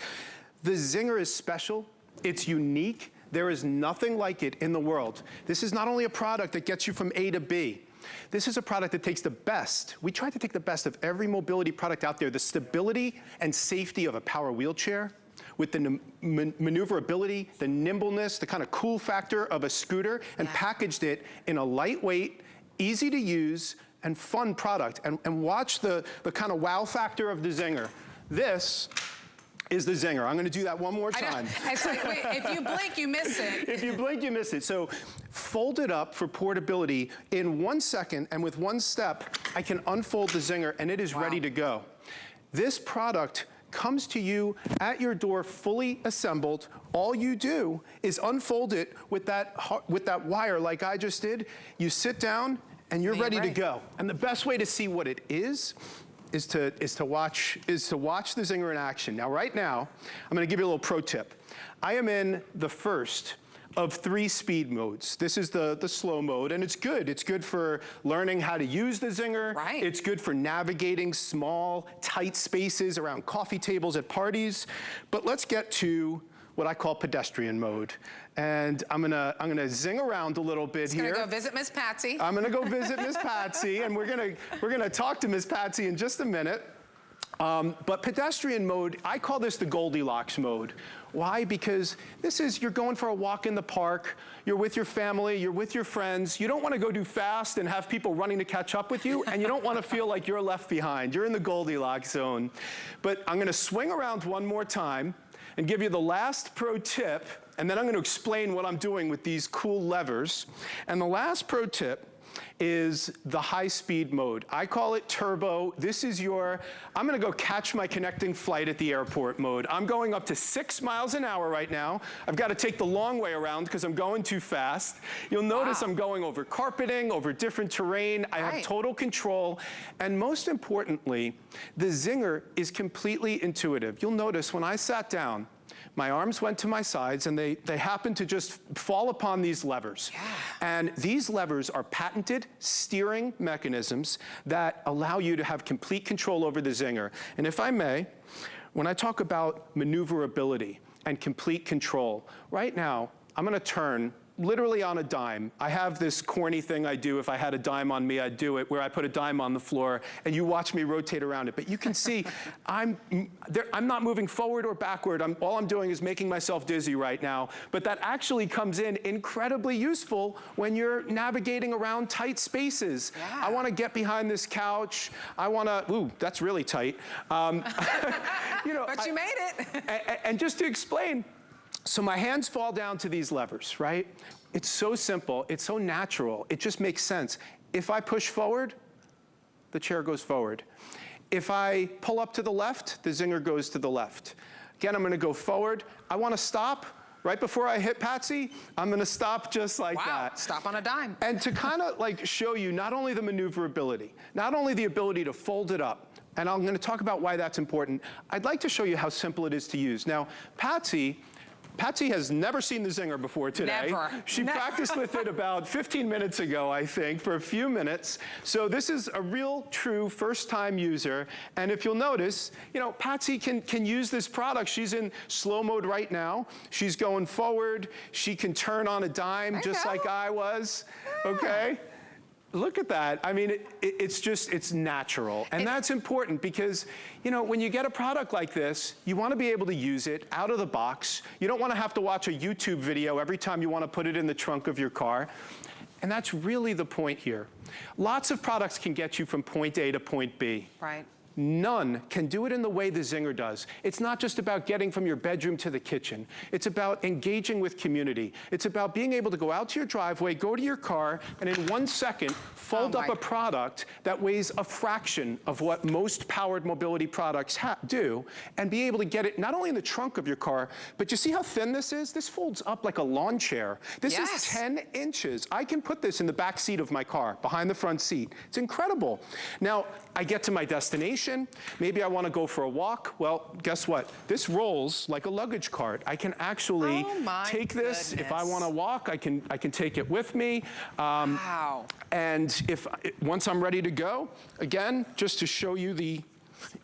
The Zinger is special. It's unique. There is nothing like it in the world. This is not only a product that gets you from A to B. This is a product that takes the best. We try to take the best of every mobility product out there, the stability and safety of a power wheelchair, with the maneuverability, the nimbleness, the kind of cool factor of a scooter, and packaged it in a lightweight, easy to use, and fun product. And watch the kind of wow factor of the Zinger. This is the Zinger. I'm going to do that one more time. It's like, wait, if you blink, you miss it. If you blink, you miss it. So fold it up for portability in 1 second, and with one step, I can unfold the Zinger, and it is ready to go. This product comes to you at your door fully assembled. All you do is unfold it with that wire like I just did. You sit down and you're ready to go. And the best way to see what it is to watch the Zinger in action. Now, right now, I'm gonna give you a little pro tip. I am in the first of 3 speed modes. This is the slow mode, and it's good. It's good for learning how to use the Zinger. Right. It's good for navigating small, tight spaces around coffee tables at parties. But let's get to what I call pedestrian mode. And I'm gonna zing around a little bit here. He's gonna go visit Miss Patsy. I'm gonna go visit Miss Patsy, and we're gonna talk to Miss Patsy in just a minute. But pedestrian mode, I call this the Goldilocks mode. Why? Because you're going for a walk in the park, you're with your family, you're with your friends, you don't want to go too fast and have people running to catch up with you, and you don't want to feel like you're left behind. You're in the Goldilocks zone. But I'm going to swing around one more time and give you the last pro tip, and then I'm going to explain what I'm doing with these cool levers. And the last pro tip is the high-speed mode. I call it turbo. This is I'm gonna go catch my connecting flight at the airport mode. I'm going up to 6 miles an hour right now. I've got to take the long way around because I'm going too fast. You'll notice I'm going over carpeting, over different terrain. I have total control. And most importantly, the Zinger is completely intuitive. You'll notice when I sat down, my arms went to my sides, and they happened to just fall upon these levers. Yeah. And these levers are patented steering mechanisms that allow you to have complete control over the Zinger. And if I may, when I talk about maneuverability and complete control, right now, I'm gonna turn literally on a dime. I have this corny thing I do. If I had a dime on me, I'd do it, where I put a dime on the floor and you watch me rotate around it. But you can see I'm not moving forward or backward. All I'm doing is making myself dizzy right now. But that actually comes in incredibly useful when you're navigating around tight spaces. Yeah. I want to get behind this couch. I want to, ooh, that's really tight. You know, but you made it. And just to explain, so my hands fall down to these levers, right? It's so simple, it's so natural, it just makes sense. If I push forward, the chair goes forward. If I pull up to the left, the Zinger goes to the left. Again, I'm gonna go forward. I wanna stop. Right before I hit Patsy, I'm gonna stop just like that. Stop on a dime. And to kind of like show you not only the maneuverability, not only the ability to fold it up, and I'm gonna talk about why that's important, I'd like to show you how simple it is to use. Now, Patsy has never seen the Zinger before today. Never. She practiced with it about 15 minutes ago, I think, for a few minutes. So this is a real, true first-time user. And if you'll notice, you know, Patsy can use this product. She's in slow mode right now. She's going forward. She can turn on a dime just like I was, okay? Look at that. I mean, it's natural. And that's important because, you know, when you get a product like this, you want to be able to use it out of the box. You don't want to have to watch a YouTube video every time you want to put it in the trunk of your car. And that's really the point here. Lots of products can get you from point A to point B. Right. None can do it in the way the Zinger does. It's not just about getting from your bedroom to the kitchen. It's about engaging with community. It's about being able to go out to your driveway, go to your car, and in 1 second, fold up a product that weighs a fraction of what most powered mobility products do, and be able to get it not only in the trunk of your car, but you see how thin this is? This folds up like a lawn chair. This is 10 inches. I can put this in the back seat of my car, behind the front seat. It's incredible. Now, I get to my destination. Maybe I want to go for a walk. Well, guess what? This rolls like a luggage cart. I can actually take this. If I want to walk, I can take it with me. Wow. And once I'm ready to go, again, just to show you the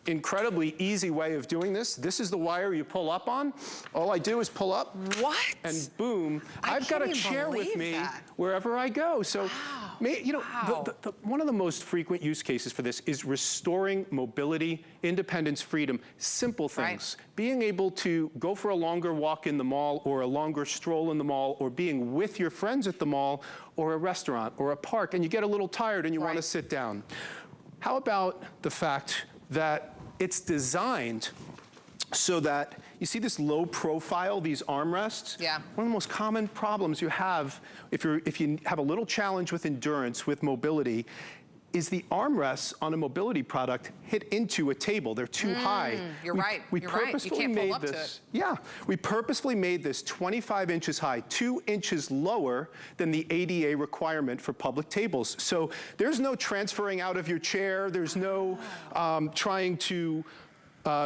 incredibly easy way of doing this. This is the wire you pull up on. All I do is pull up. What? And boom, I've got a chair with me wherever I go. So, you know, one of the most frequent use cases for this is restoring mobility, independence, freedom, simple things. Right. Being able to go for a longer walk in the mall or a longer stroll in the mall or being with your friends at the mall or a restaurant or a park and you get a little tired and you want to sit down. How about the fact that it's designed so that, you see this low profile, these armrests? Yeah. One of the most common problems you have if you have a little challenge with endurance, with mobility, is the armrests on a mobility product hit into a table. They're too high. You're right. We You're right. You purposefully can't pull made up to this. it. Yeah, we purposefully made this 25 inches high, 2 inches lower than the ADA requirement for public tables. So there's no transferring out of your chair. There's no trying to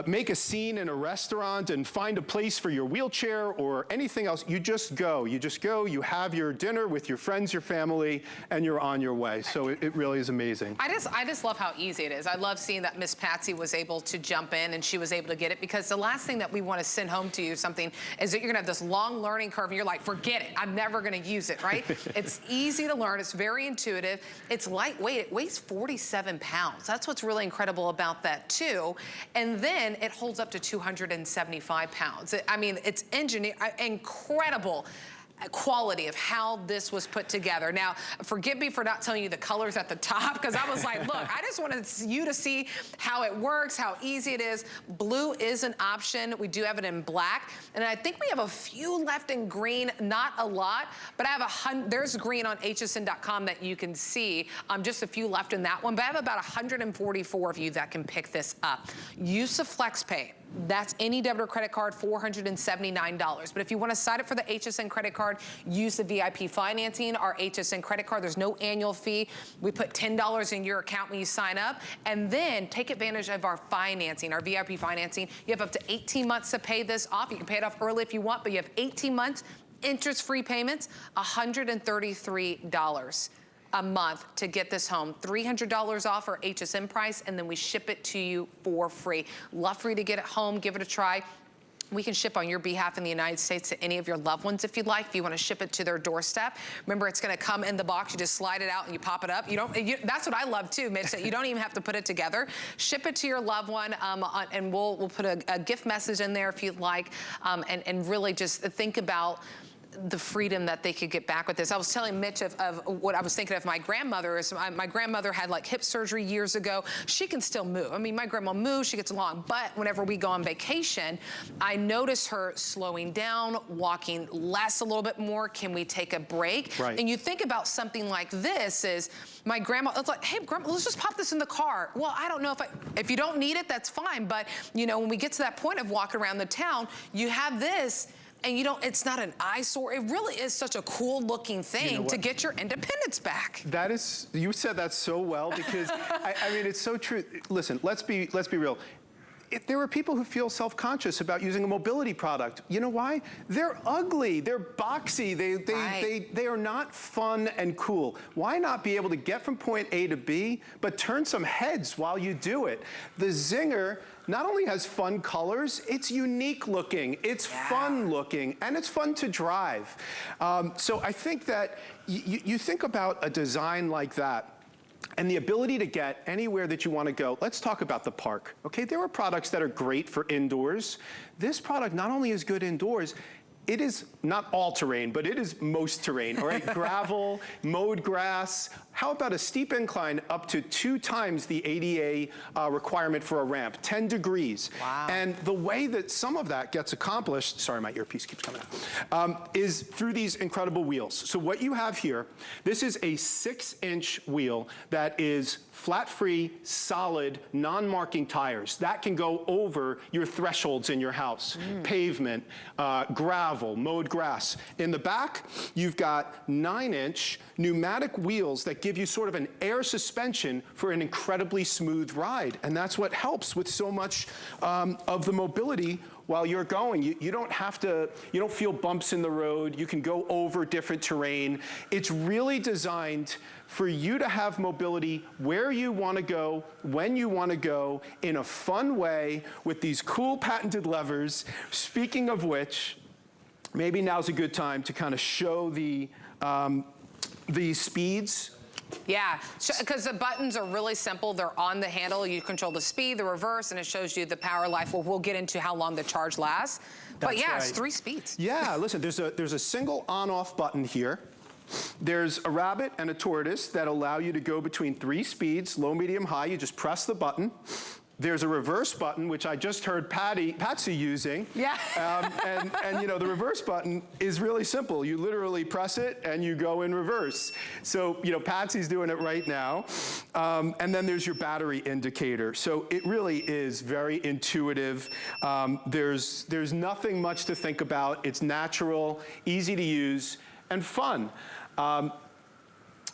make a scene in a restaurant and find a place for your wheelchair or anything else. You just go. You just go. You have your dinner with your friends, your family, and you're on your way. So it really is amazing. I just love how easy it is. I love seeing that Miss Patsy was able to jump in and she was able to get it, because the last thing that we want to send home to you something is that you're going to have this long learning curve and you're like, forget it. I'm never going to use it, right? It's easy to learn. It's very intuitive. It's lightweight. It weighs 47 pounds. That's what's really incredible about that too. And then it holds up to 275 pounds. I mean, it's engineered, incredible quality of how this was put together. Now, forgive me for not telling you the colors at the top, because I was like, look, I just wanted you to see how it works, how easy it is. Blue is an option. We do have it in black, and I think we have a few left in green, not a lot, but I have there's green on hsn.com that you can see, just a few left in that one, but I have about 144 of you that can pick this up. Use the FlexPay. That's any debit or credit card, $479. But if you want to sign up for the HSN credit card, use the VIP financing, our HSN credit card. There's no annual fee. We put $10 in your account when you sign up. And then take advantage of our financing, our VIP financing. You have up to 18 months to pay this off. You can pay it off early if you want, but you have 18 months, interest-free payments, $133 a month to get this home. $300 off our HSN price, and then we ship it to you for free. Love for you to get it home, give it a try. We can ship on your behalf in the United States to any of your loved ones if you'd like, if you want to ship it to their doorstep. Remember, it's going to come in the box. You just slide it out and you pop it up. That's what I love too, Mitch, that you don't even have to put it together. Ship it to your loved one, and we'll put a gift message in there if you'd like, and really just think about the freedom that they could get back with this. I was telling Mitch of what I was thinking of my grandmother. My grandmother had like hip surgery years ago. She can still move. I mean, my grandma moves, she gets along, but whenever we go on vacation, I notice her slowing down, walking less a little bit more. Can we take a break? Right. And you think about something like this is, my grandma, it's like, hey, grandma, let's just pop this in the car. Well, I don't know if you don't need it, that's fine. But you know, when we get to that point of walking around the town, you have this, and it's not an eyesore. It really is such a cool looking thing to get your independence back. That is, you said that so well, because I mean, it's so true. Listen, let's be real. There are people who feel self-conscious about using a mobility product. You know why? They're ugly, they're boxy, they are not fun and cool. Why not be able to get from point A to B, but turn some heads while you do it? The Zinger not only has fun colors, it's unique looking, it's fun looking, and it's fun to drive. So I think that you think about a design like that, and the ability to get anywhere that you want to go. Let's talk about the park, okay? There are products that are great for indoors. This product not only is good indoors, it is not all terrain, but it is most terrain, all right? Gravel, mowed grass. How about a steep incline up to 2 times the ADA requirement for a ramp, 10 degrees. Wow. And the way that some of that gets accomplished, sorry, my earpiece keeps coming out, is through these incredible wheels. So what you have here, this is a 6-inch wheel that is flat-free, solid, non-marking tires. That can go over your thresholds in your house. Pavement, gravel, mowed grass. In the back, you've got 9-inch pneumatic wheels that give you sort of an air suspension for an incredibly smooth ride. And that's what helps with so much of the mobility while you're going. You don't have to, you don't feel bumps in the road. You can go over different terrain. It's really designed for you to have mobility where you want to go, when you want to go, in a fun way with these cool patented levers. Speaking of which, maybe now's a good time to kind of show the speeds. Yeah, because the buttons are really simple. They're on the handle. You control the speed, the reverse, and it shows you the power life. Well, we'll get into how long the charge lasts. But yeah, it's 3 speeds. Yeah, listen, there's a single on-off button here. There's a rabbit and a tortoise that allow you to go between 3 speeds, low, medium, high. You just press the button. There's a reverse button, which I just heard Patsy using. Yeah. And you know, the reverse button is really simple. You literally press it and you go in reverse. So, you know, Patsy's doing it right now. And then there's your battery indicator. So it really is very intuitive. There's nothing much to think about. It's natural, easy to use, and fun.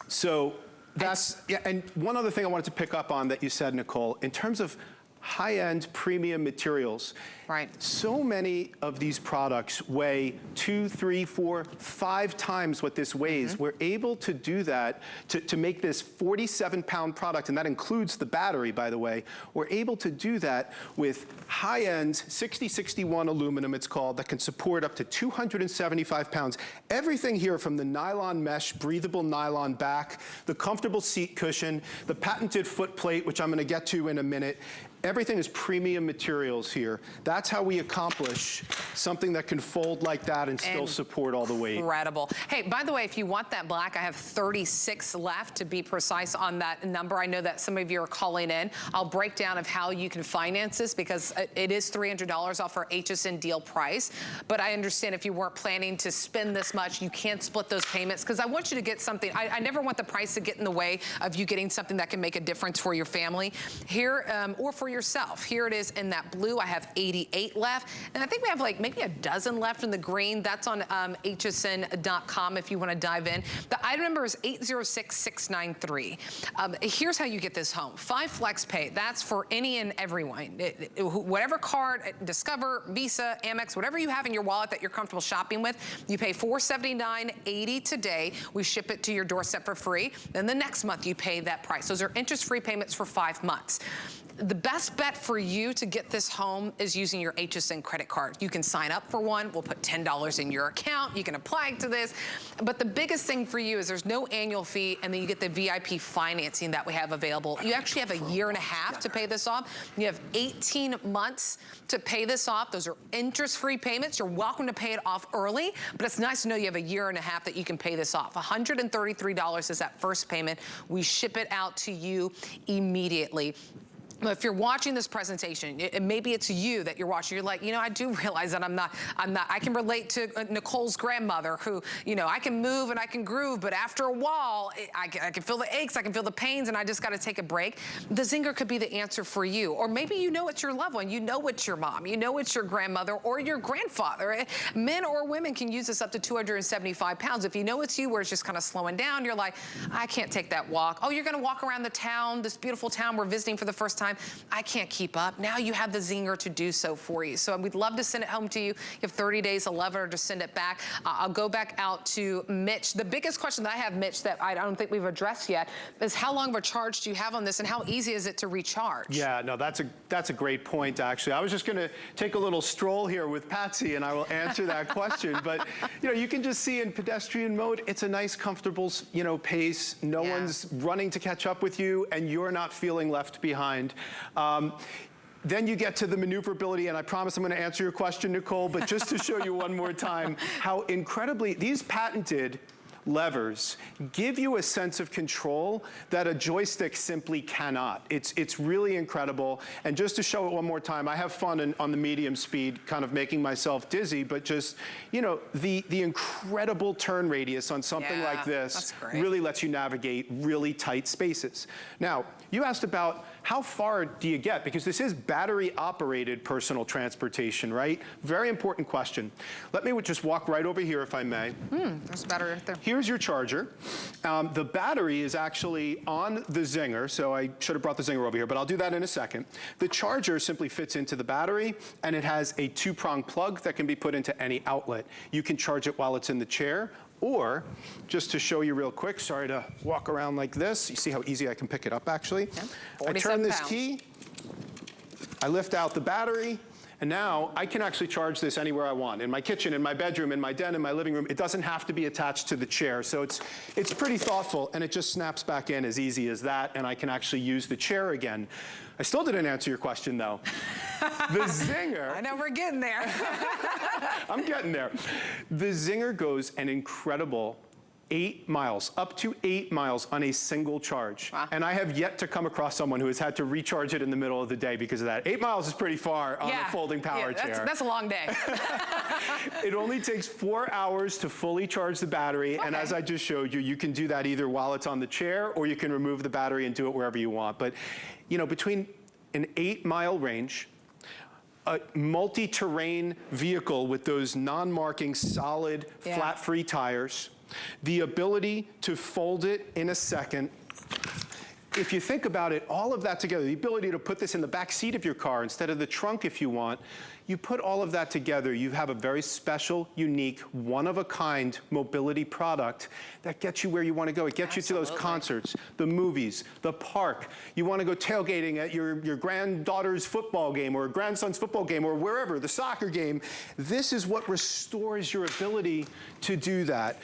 So that's, yeah, and one other thing I wanted to pick up on that you said, Nicole, in terms of high-end premium materials. Right. So many of these products weigh 2, 3, 4, 5 times what this weighs. We're able to do that to make this 47-pound product, and that includes the battery, by the way. We're able to do that with high-end 6061 aluminum, it's called, that can support up to 275 pounds. Everything here from the nylon mesh, breathable nylon back, the comfortable seat cushion, the patented foot plate, which I'm going to get to in a minute. Everything is premium materials here. That's how we accomplish something that can fold like that and still support all the weight. Incredible. Hey, by the way, if you want that black, I have 36 left to be precise on that number. I know that some of you are calling in. I'll break down of how you can finance this because it is $300 off our HSN deal price. But I understand if you weren't planning to spend this much, you can't split those payments because I want you to get something. I never want the price to get in the way of you getting something that can make a difference for your family here or for yourself. Here it is in that blue. I have 88 left. And I think we have like maybe a dozen left in the green. That's on hsn.com if you want to dive in. The item number is 806693. Here's how you get this home. 5 flex pay. That's for any and everyone. Whatever card, Discover, Visa, Amex, whatever you have in your wallet that you're comfortable shopping with, you pay $479.80 today. We ship it to your doorstep for free. Then the next month you pay that price. Those are interest-free payments for 5 months. The best bet for you to get this home is using your HSN credit card. You can sign up for one. We'll put $10 in your account. You can apply to this. But the biggest thing for you is there's no annual fee, and then you get the VIP financing that we have available. You actually have a year and a half to pay this off. You have 18 months to pay this off. Those are interest-free payments. You're welcome to pay it off early, but it's nice to know you have a year and a half that you can pay this off. $133 is that first payment. We ship it out to you immediately. If you're watching this presentation, maybe it's you that you're watching, you're like, you know, I do realize that I can relate to Nicole's grandmother who, you know, I can move and I can groove, but after a while, I can feel the aches, I can feel the pains, and I just got to take a break. The Zinger could be the answer for you. Or maybe you know it's your loved one, you know it's your mom, you know it's your grandmother or your grandfather. Men or women can use this up to 275 pounds. If you know it's you where it's just kind of slowing down, you're like, I can't take that walk. Oh, you're going to walk around the town, this beautiful town we're visiting for the first time. I can't keep up. Now you have the Zinger to do so for you. So we'd love to send it home to you. You have 30 days to love it or just send it back. I'll go back out to Mitch. The biggest question that I have, Mitch, that I don't think we've addressed yet is how long of a charge do you have on this and how easy is it to recharge? Yeah, no, that's a great point, actually. I was just going to take a little stroll here with Patsy and I will answer that question. But, you know, you can just see in pedestrian mode, it's a nice, comfortable, you know, pace. No one's running to catch up with you and you're not feeling left behind. Then you get to the maneuverability, and I promise I'm going to answer your question, Nicole, but just to show you one more time how incredibly these patented levers give you a sense of control that a joystick simply cannot. It's really incredible. And just to show it one more time, I have fun on the medium speed, kind of making myself dizzy, but just, you know, the incredible turn radius on something like this really lets you navigate really tight spaces. Now, you asked about how far do you get? Because this is battery-operated personal transportation, right? Very important question. Let me just walk right over here, if I may. There's a battery right there. Here's your charger. The battery is actually on the Zinger, so I should have brought the Zinger over here, but I'll do that in a second. The charger simply fits into the battery, and it has a 2-prong plug that can be put into any outlet. You can charge it while it's in the chair, or, just to show you real quick, sorry to walk around like this. You see how easy I can pick it up, actually? I turn this key, I lift out the battery, and now I can actually charge this anywhere I want. In my kitchen, in my bedroom, in my den, in my living room. It doesn't have to be attached to the chair. So it's pretty thoughtful, and it just snaps back in as easy as that, and I can actually use the chair again. I still didn't answer your question, though. The Zinger. I know we're getting there. I'm getting there. The Zinger goes an incredible 8 miles, up to 8 miles on a single charge. Wow. And I have yet to come across someone who has had to recharge it in the middle of the day because of that. 8 miles is pretty far on a folding power chair. That's a long day. It only takes 4 hours to fully charge the battery. And as I just showed you, you can do that either while it's on the chair or you can remove the battery and do it wherever you want. But, you know, between an 8-mile range, a multi-terrain vehicle with those non-marking solid flat-free tires, the ability to fold it in a second. If you think about it, all of that together, the ability to put this in the back seat of your car instead of the trunk if you want, you put all of that together, you have a very special, unique, one-of-a-kind mobility product that gets you where you want to go. It gets you to those concerts, the movies, the park. You want to go tailgating at your granddaughter's football game or grandson's football game or wherever, the soccer game. This is what restores your ability to do that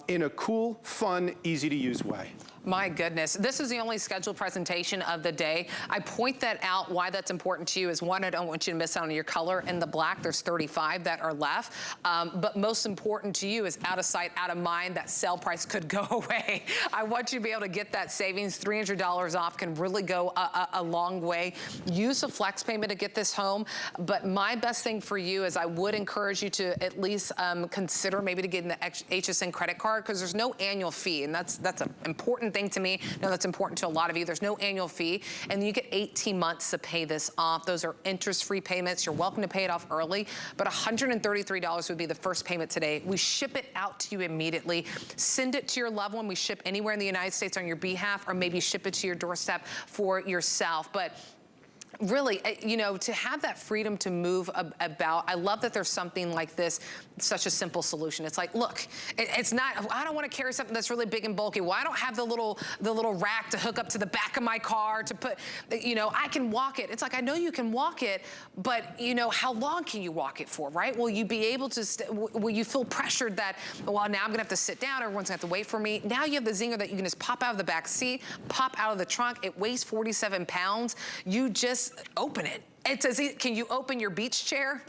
in a cool, fun, easy-to-use way. My goodness, this is the only scheduled presentation of the day. I point that out. Why that's important to you is, one, I don't want you to miss out on your color in the black. There's 35 that are left. But most important to you is out of sight, out of mind. That sale price could go away. I want you to be able to get that savings. $300 off can really go a long way. Use a flex payment to get this home. But my best thing for you is I would encourage you to at least consider maybe to get the HSN credit card, because there's no annual fee. And that's an important thing to me. I know that's important to a lot of you. There's no annual fee, and you get 18 months to pay this off. Those are interest-free payments. You're welcome to pay it off early, but $133 would be the first payment today. We ship it out to you immediately. Send it to your loved one. We ship anywhere in the United States on your behalf, or maybe ship it to your doorstep for yourself. But really, you know, to have that freedom to move about, I love that there's something like this, such a simple solution. It's like, look, it's not, I don't want to carry something that's really big and bulky. Well, I don't have the little rack to hook up to the back of my car to put, you know, I can walk it. It's like, I know you can walk it, but, you know, how long can you walk it for, right? Will you be able to, will you feel pressured that, well, now I'm going to have to sit down, everyone's going to have to wait for me. Now you have the Zinger that you can just pop out of the back seat, pop out of the trunk. It weighs 47 pounds. You just open it. It says, can you open your beach chair?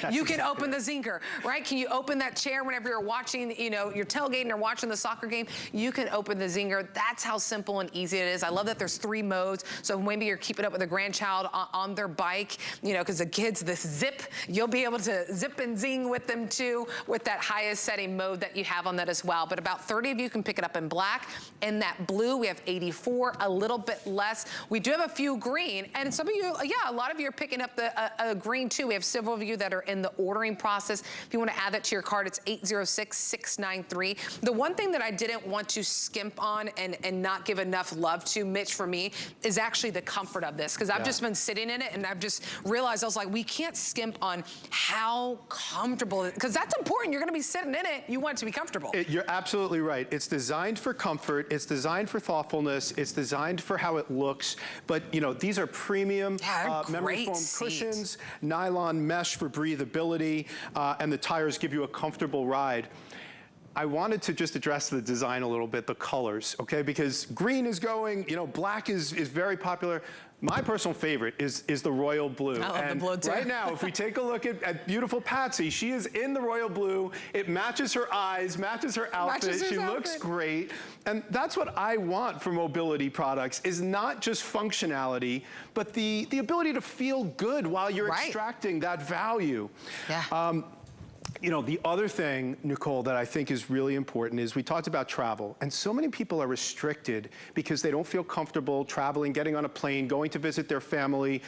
You can open the Zinger, right? Can you open that chair whenever you're watching, you know, you're tailgating or watching the soccer game? You can open the Zinger. That's how simple and easy it is. I love that there's 3 modes. So maybe you're keeping up with a grandchild on their bike, you know, because the kids, this zip, you'll be able to zip and zing with them too, with that highest setting mode that you have on that as well. But about 30 of you can pick it up in black. In that blue, we have 84, a little bit less. We do have a few green, and some of you, a lot of you are picking up the green too. We have several of you that are in the ordering process. If you want to add that to your card, it's 806-693. The one thing that I didn't want to skimp on and not give enough love to, Mitch, for me, is actually the comfort of this, because I've just been sitting in it and I've just realized, I was like, we can't skimp on how comfortable, because that's important. You're going to be sitting in it. You want it to be comfortable. You're absolutely right. It's designed for comfort. It's designed for thoughtfulness. It's designed for how it looks. But, you know, these are premium memory foam cushions, nylon mesh for breathability, and the tires give you a comfortable ride. I wanted to just address the design a little bit, the colors, okay? Because green is going, you know, black is very popular. My personal favorite is the royal blue. I love the blue too. Right now, if we take a look at beautiful Patsy, she is in the royal blue. It matches her eyes, matches her outfit. She looks great. And that's what I want for mobility products, is not just functionality, but the ability to feel good while you're extracting that value. Yeah. You know, the other thing, Nicole, that I think is really important is we talked about travel. And so many people are restricted because they don't feel comfortable traveling, getting on a plane, going to visit their family,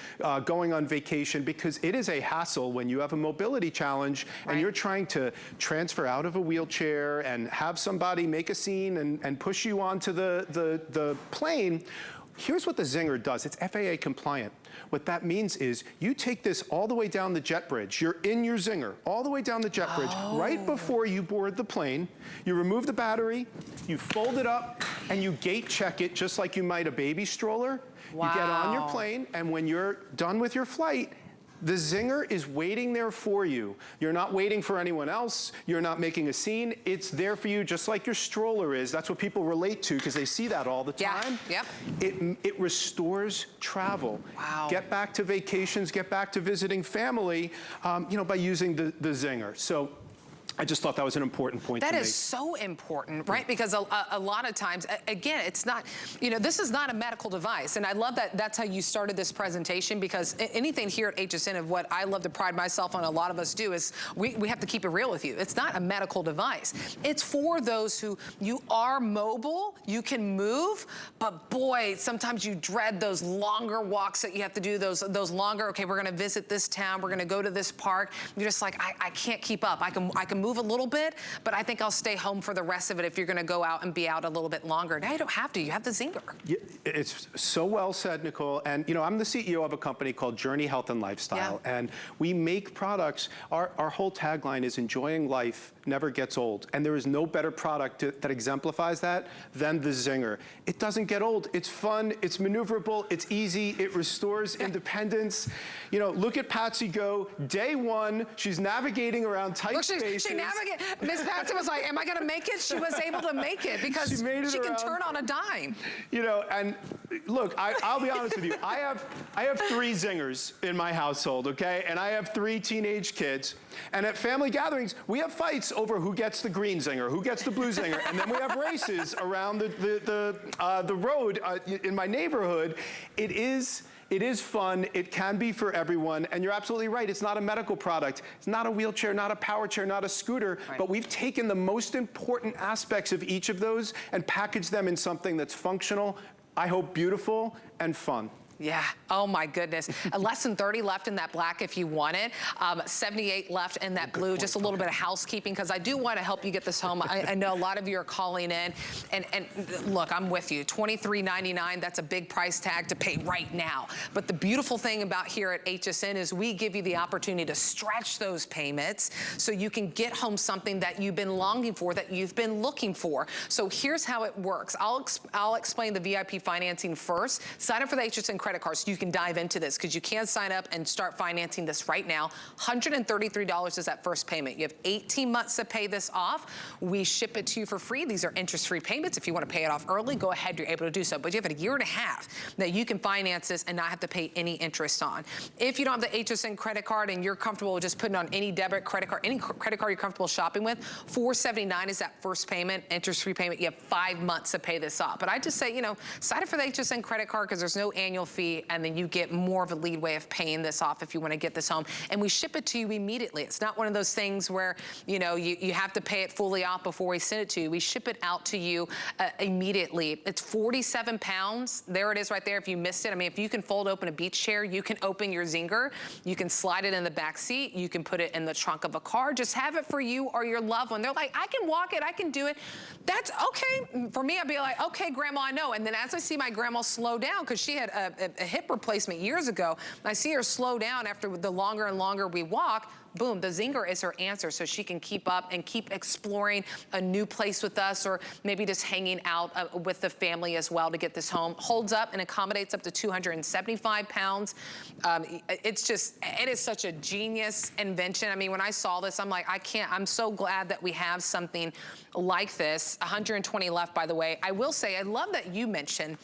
going on vacation, because it is a hassle when you have a mobility challenge and you're trying to transfer out of a wheelchair and have somebody make a scene and push you onto the plane. Here's what the Zinger does. It's FAA compliant. What that means is you take this all the way down the jet bridge. You're in your Zinger, all the way down the jet bridge. Right before you board the plane, you remove the battery, you fold it up, and you gate check it just like you might a baby stroller. You get on your plane, and when you're done with your flight, the Zinger is waiting there for you. You're not waiting for anyone else. You're not making a scene. It's there for you just like your stroller is. That's what people relate to because they see that all the time. Yeah. It restores travel. Wow. Get back to vacations, get back to visiting family, you know, by using the Zinger. So I just thought that was an important point to make. That is so important, right? Because a lot of times, again, it's not, you know, this is not a medical device. And I love that that's how you started this presentation, because anything here at HSN of what I love to pride myself on, a lot of us do, is we have to keep it real with you. It's not a medical device. It's for those who, you are mobile, you can move, but boy, sometimes you dread those longer walks that you have to do, those longer, okay, we're gonna visit this town, we're gonna go to this park. You're just like, I can't keep up. I can move a little bit, but I think I'll stay home for the rest of it if you're gonna go out and be out a little bit longer. Now you don't have to, you have the Zinger. Yeah, it's so well said, Nicole. And you know, I'm the CEO of a company called Journey Health and Lifestyle, and we make products. Our whole tagline is enjoying life never gets old. And there is no better product that exemplifies that than the Zinger. It doesn't get old. It's fun, it's maneuverable, it's easy, it restores independence. You know, look at Patsy go. Day one, she's navigating around tight spaces. She navigated. Miss Patsy was like, am I gonna make it? She was able to make it because she can turn on a dime. You know, and look, I'll be honest with you. I have 3 Zingers in my household, okay? And I have 3 teenage kids. And at family gatherings, we have fights over who gets the green Zinger, who gets the blue Zinger, and then we have races around the road in my neighborhood. It is fun. It can be for everyone. And you're absolutely right. It's not a medical product. It's not a wheelchair, not a power chair, not a scooter. Right. But we've taken the most important aspects of each of those and packaged them in something that's functional, I hope beautiful, and fun. Yeah, oh my goodness. Less than 30 left in that black if you want it. 78 left in that blue. Just a little bit of housekeeping, because I do want to help you get this home. I know a lot of you are calling in, and look, I'm with you. $23.99, that's a big price tag to pay right now. But the beautiful thing about here at HSN is we give you the opportunity to stretch those payments so you can get home something that you've been longing for, that you've been looking for. So here's how it works. I'll explain the VIP financing first. Sign up for the HSN credit card so you can dive into this, because you can sign up and start financing this right now. $133 is that first payment. You have 18 months to pay this off. We ship it to you for free. These are interest-free payments. If you want to pay it off early, go ahead, you're able to do so. But you have a year and a half that you can finance this and not have to pay any interest on. If you don't have the HSN credit card and you're comfortable with just putting on any debit, credit card, any credit card you're comfortable shopping with, $479 is that first payment, interest-free payment. You have 5 months to pay this off. But I just say, you know, sign up for the HSN credit card, because there's no annual fee, and then you get more of a leadway of paying this off if you want to get this home. And we ship it to you immediately. It's not one of those things where, you know, you have to pay it fully off before we send it to you. We ship it out to you immediately. It's 47 pounds. There it is right there if you missed it. I mean, if you can fold open a beach chair, you can open your Zinger. You can slide it in the back seat. You can put it in the trunk of a car. Just have it for you or your loved one. They're like, I can walk it, I can do it. That's okay. For me, I'd be like, okay, Grandma, I know. And then as I see my grandma slow down, because she had a hip replacement years ago, I see her slow down after the longer and longer we walk. Boom, the Zinger is her answer, so she can keep up and keep exploring a new place with us, or maybe just hanging out with the family as well to get this home. Holds up and accommodates up to 275 pounds. It is such a genius invention. I mean, when I saw this, I'm like, I'm so glad that we have something like this. 120 left, by the way. I will say, I love that you mentioned,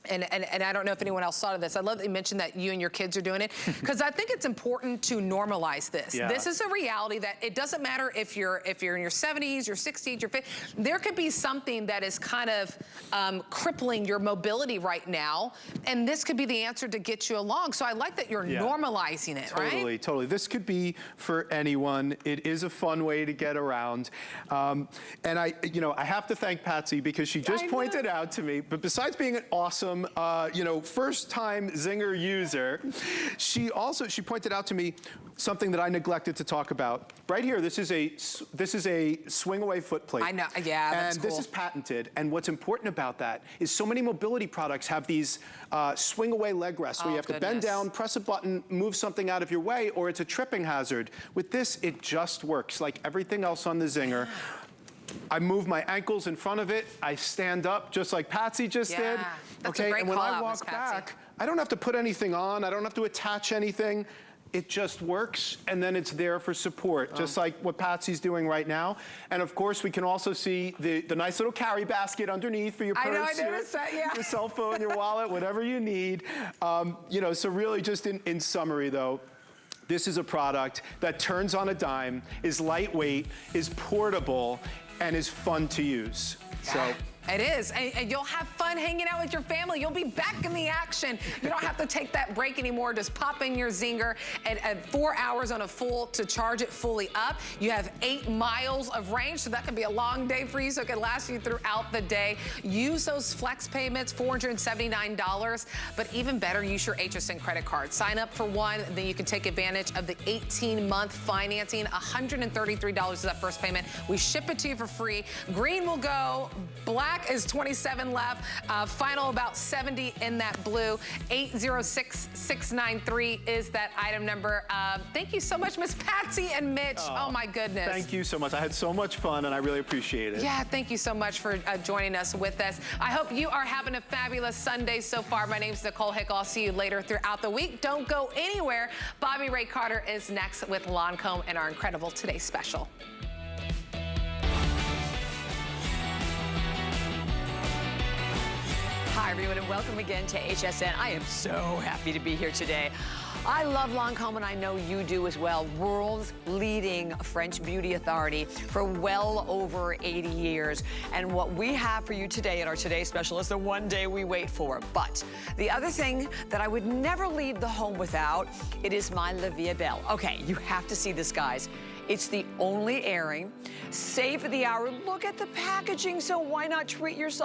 and I don't know if anyone else thought of this. I love that you mentioned that you and your kids are doing it, because I think it's important to normalize this. Yeah. This is a reality that it doesn't matter if you're in your 70s, your 60s, your 50s. There could be something that is kind of crippling your mobility right now, and this could be the answer to get you along. So I like that you're normalizing it, right? Totally. This could be for anyone. It is a fun way to get around. And I have to thank Patsy, because she just pointed out to me, but besides being an awesome first-time Zinger user, she pointed out to me something that I neglected to talk about. Right here, this is a swing-away foot plate. I know, yeah, that's cool. And this is patented, and what's important about that is so many mobility products have these swing-away leg rests, where you have to bend down, press a button, move something out of your way, or it's a tripping hazard. With this, it just works like everything else on the Zinger. I move my ankles in front of it. I stand up just like Patsy just did. That's a great and when I call-out, walk back, I don't have to put anything on. I don't have to attach anything. It just works, and then it's there for support, just like what Patsy's doing right now. And of course, we can also see the nice little carry basket underneath for your purse, your cell phone, your wallet, whatever you need. So really, just in summary, though, this is a product that turns on a dime, is lightweight, is portable, and is fun to use. So. It is, and you'll have fun hanging out with your family. You'll be back in the action. You don't have to take that break anymore. Just pop in your Zinger at 4 hours on a full to charge it fully up. You have 8 miles of range, so that can be a long day for you, so it can last you throughout the day. Use those flex payments, $479, but even better, use your HSN credit card. Sign up for one, then you can take advantage of the 18-month financing. $133 is that first payment. We ship it to you for free. Green will go, black is 27 left. Final about 70 in that blue. 806693 is that item number. Thank you so much, Miss Patsy and Mitch. Oh my goodness. Thank you so much. I had so much fun and I really appreciate it. Yeah, thank you so much for joining us with us. I hope you are having a fabulous Sunday so far. My name's Nicole Hick. I'll see you later throughout the week. Don't go anywhere. Bobby Ray Carter is next with Lancome and our incredible Today Special. Hi, everyone, and welcome again to HSN. I am so happy to be here today. I love Lancome, and I know you do as well. World's leading French beauty authority for well over 80 years. And what we have for you today at our Today Special is the one day we wait for. But the other thing that I would never leave the home without, it is my La Vie Belle. Okay, you have to see this, guys. It's the only airing. Save for the hour. Look at the packaging, so why not treat yourself?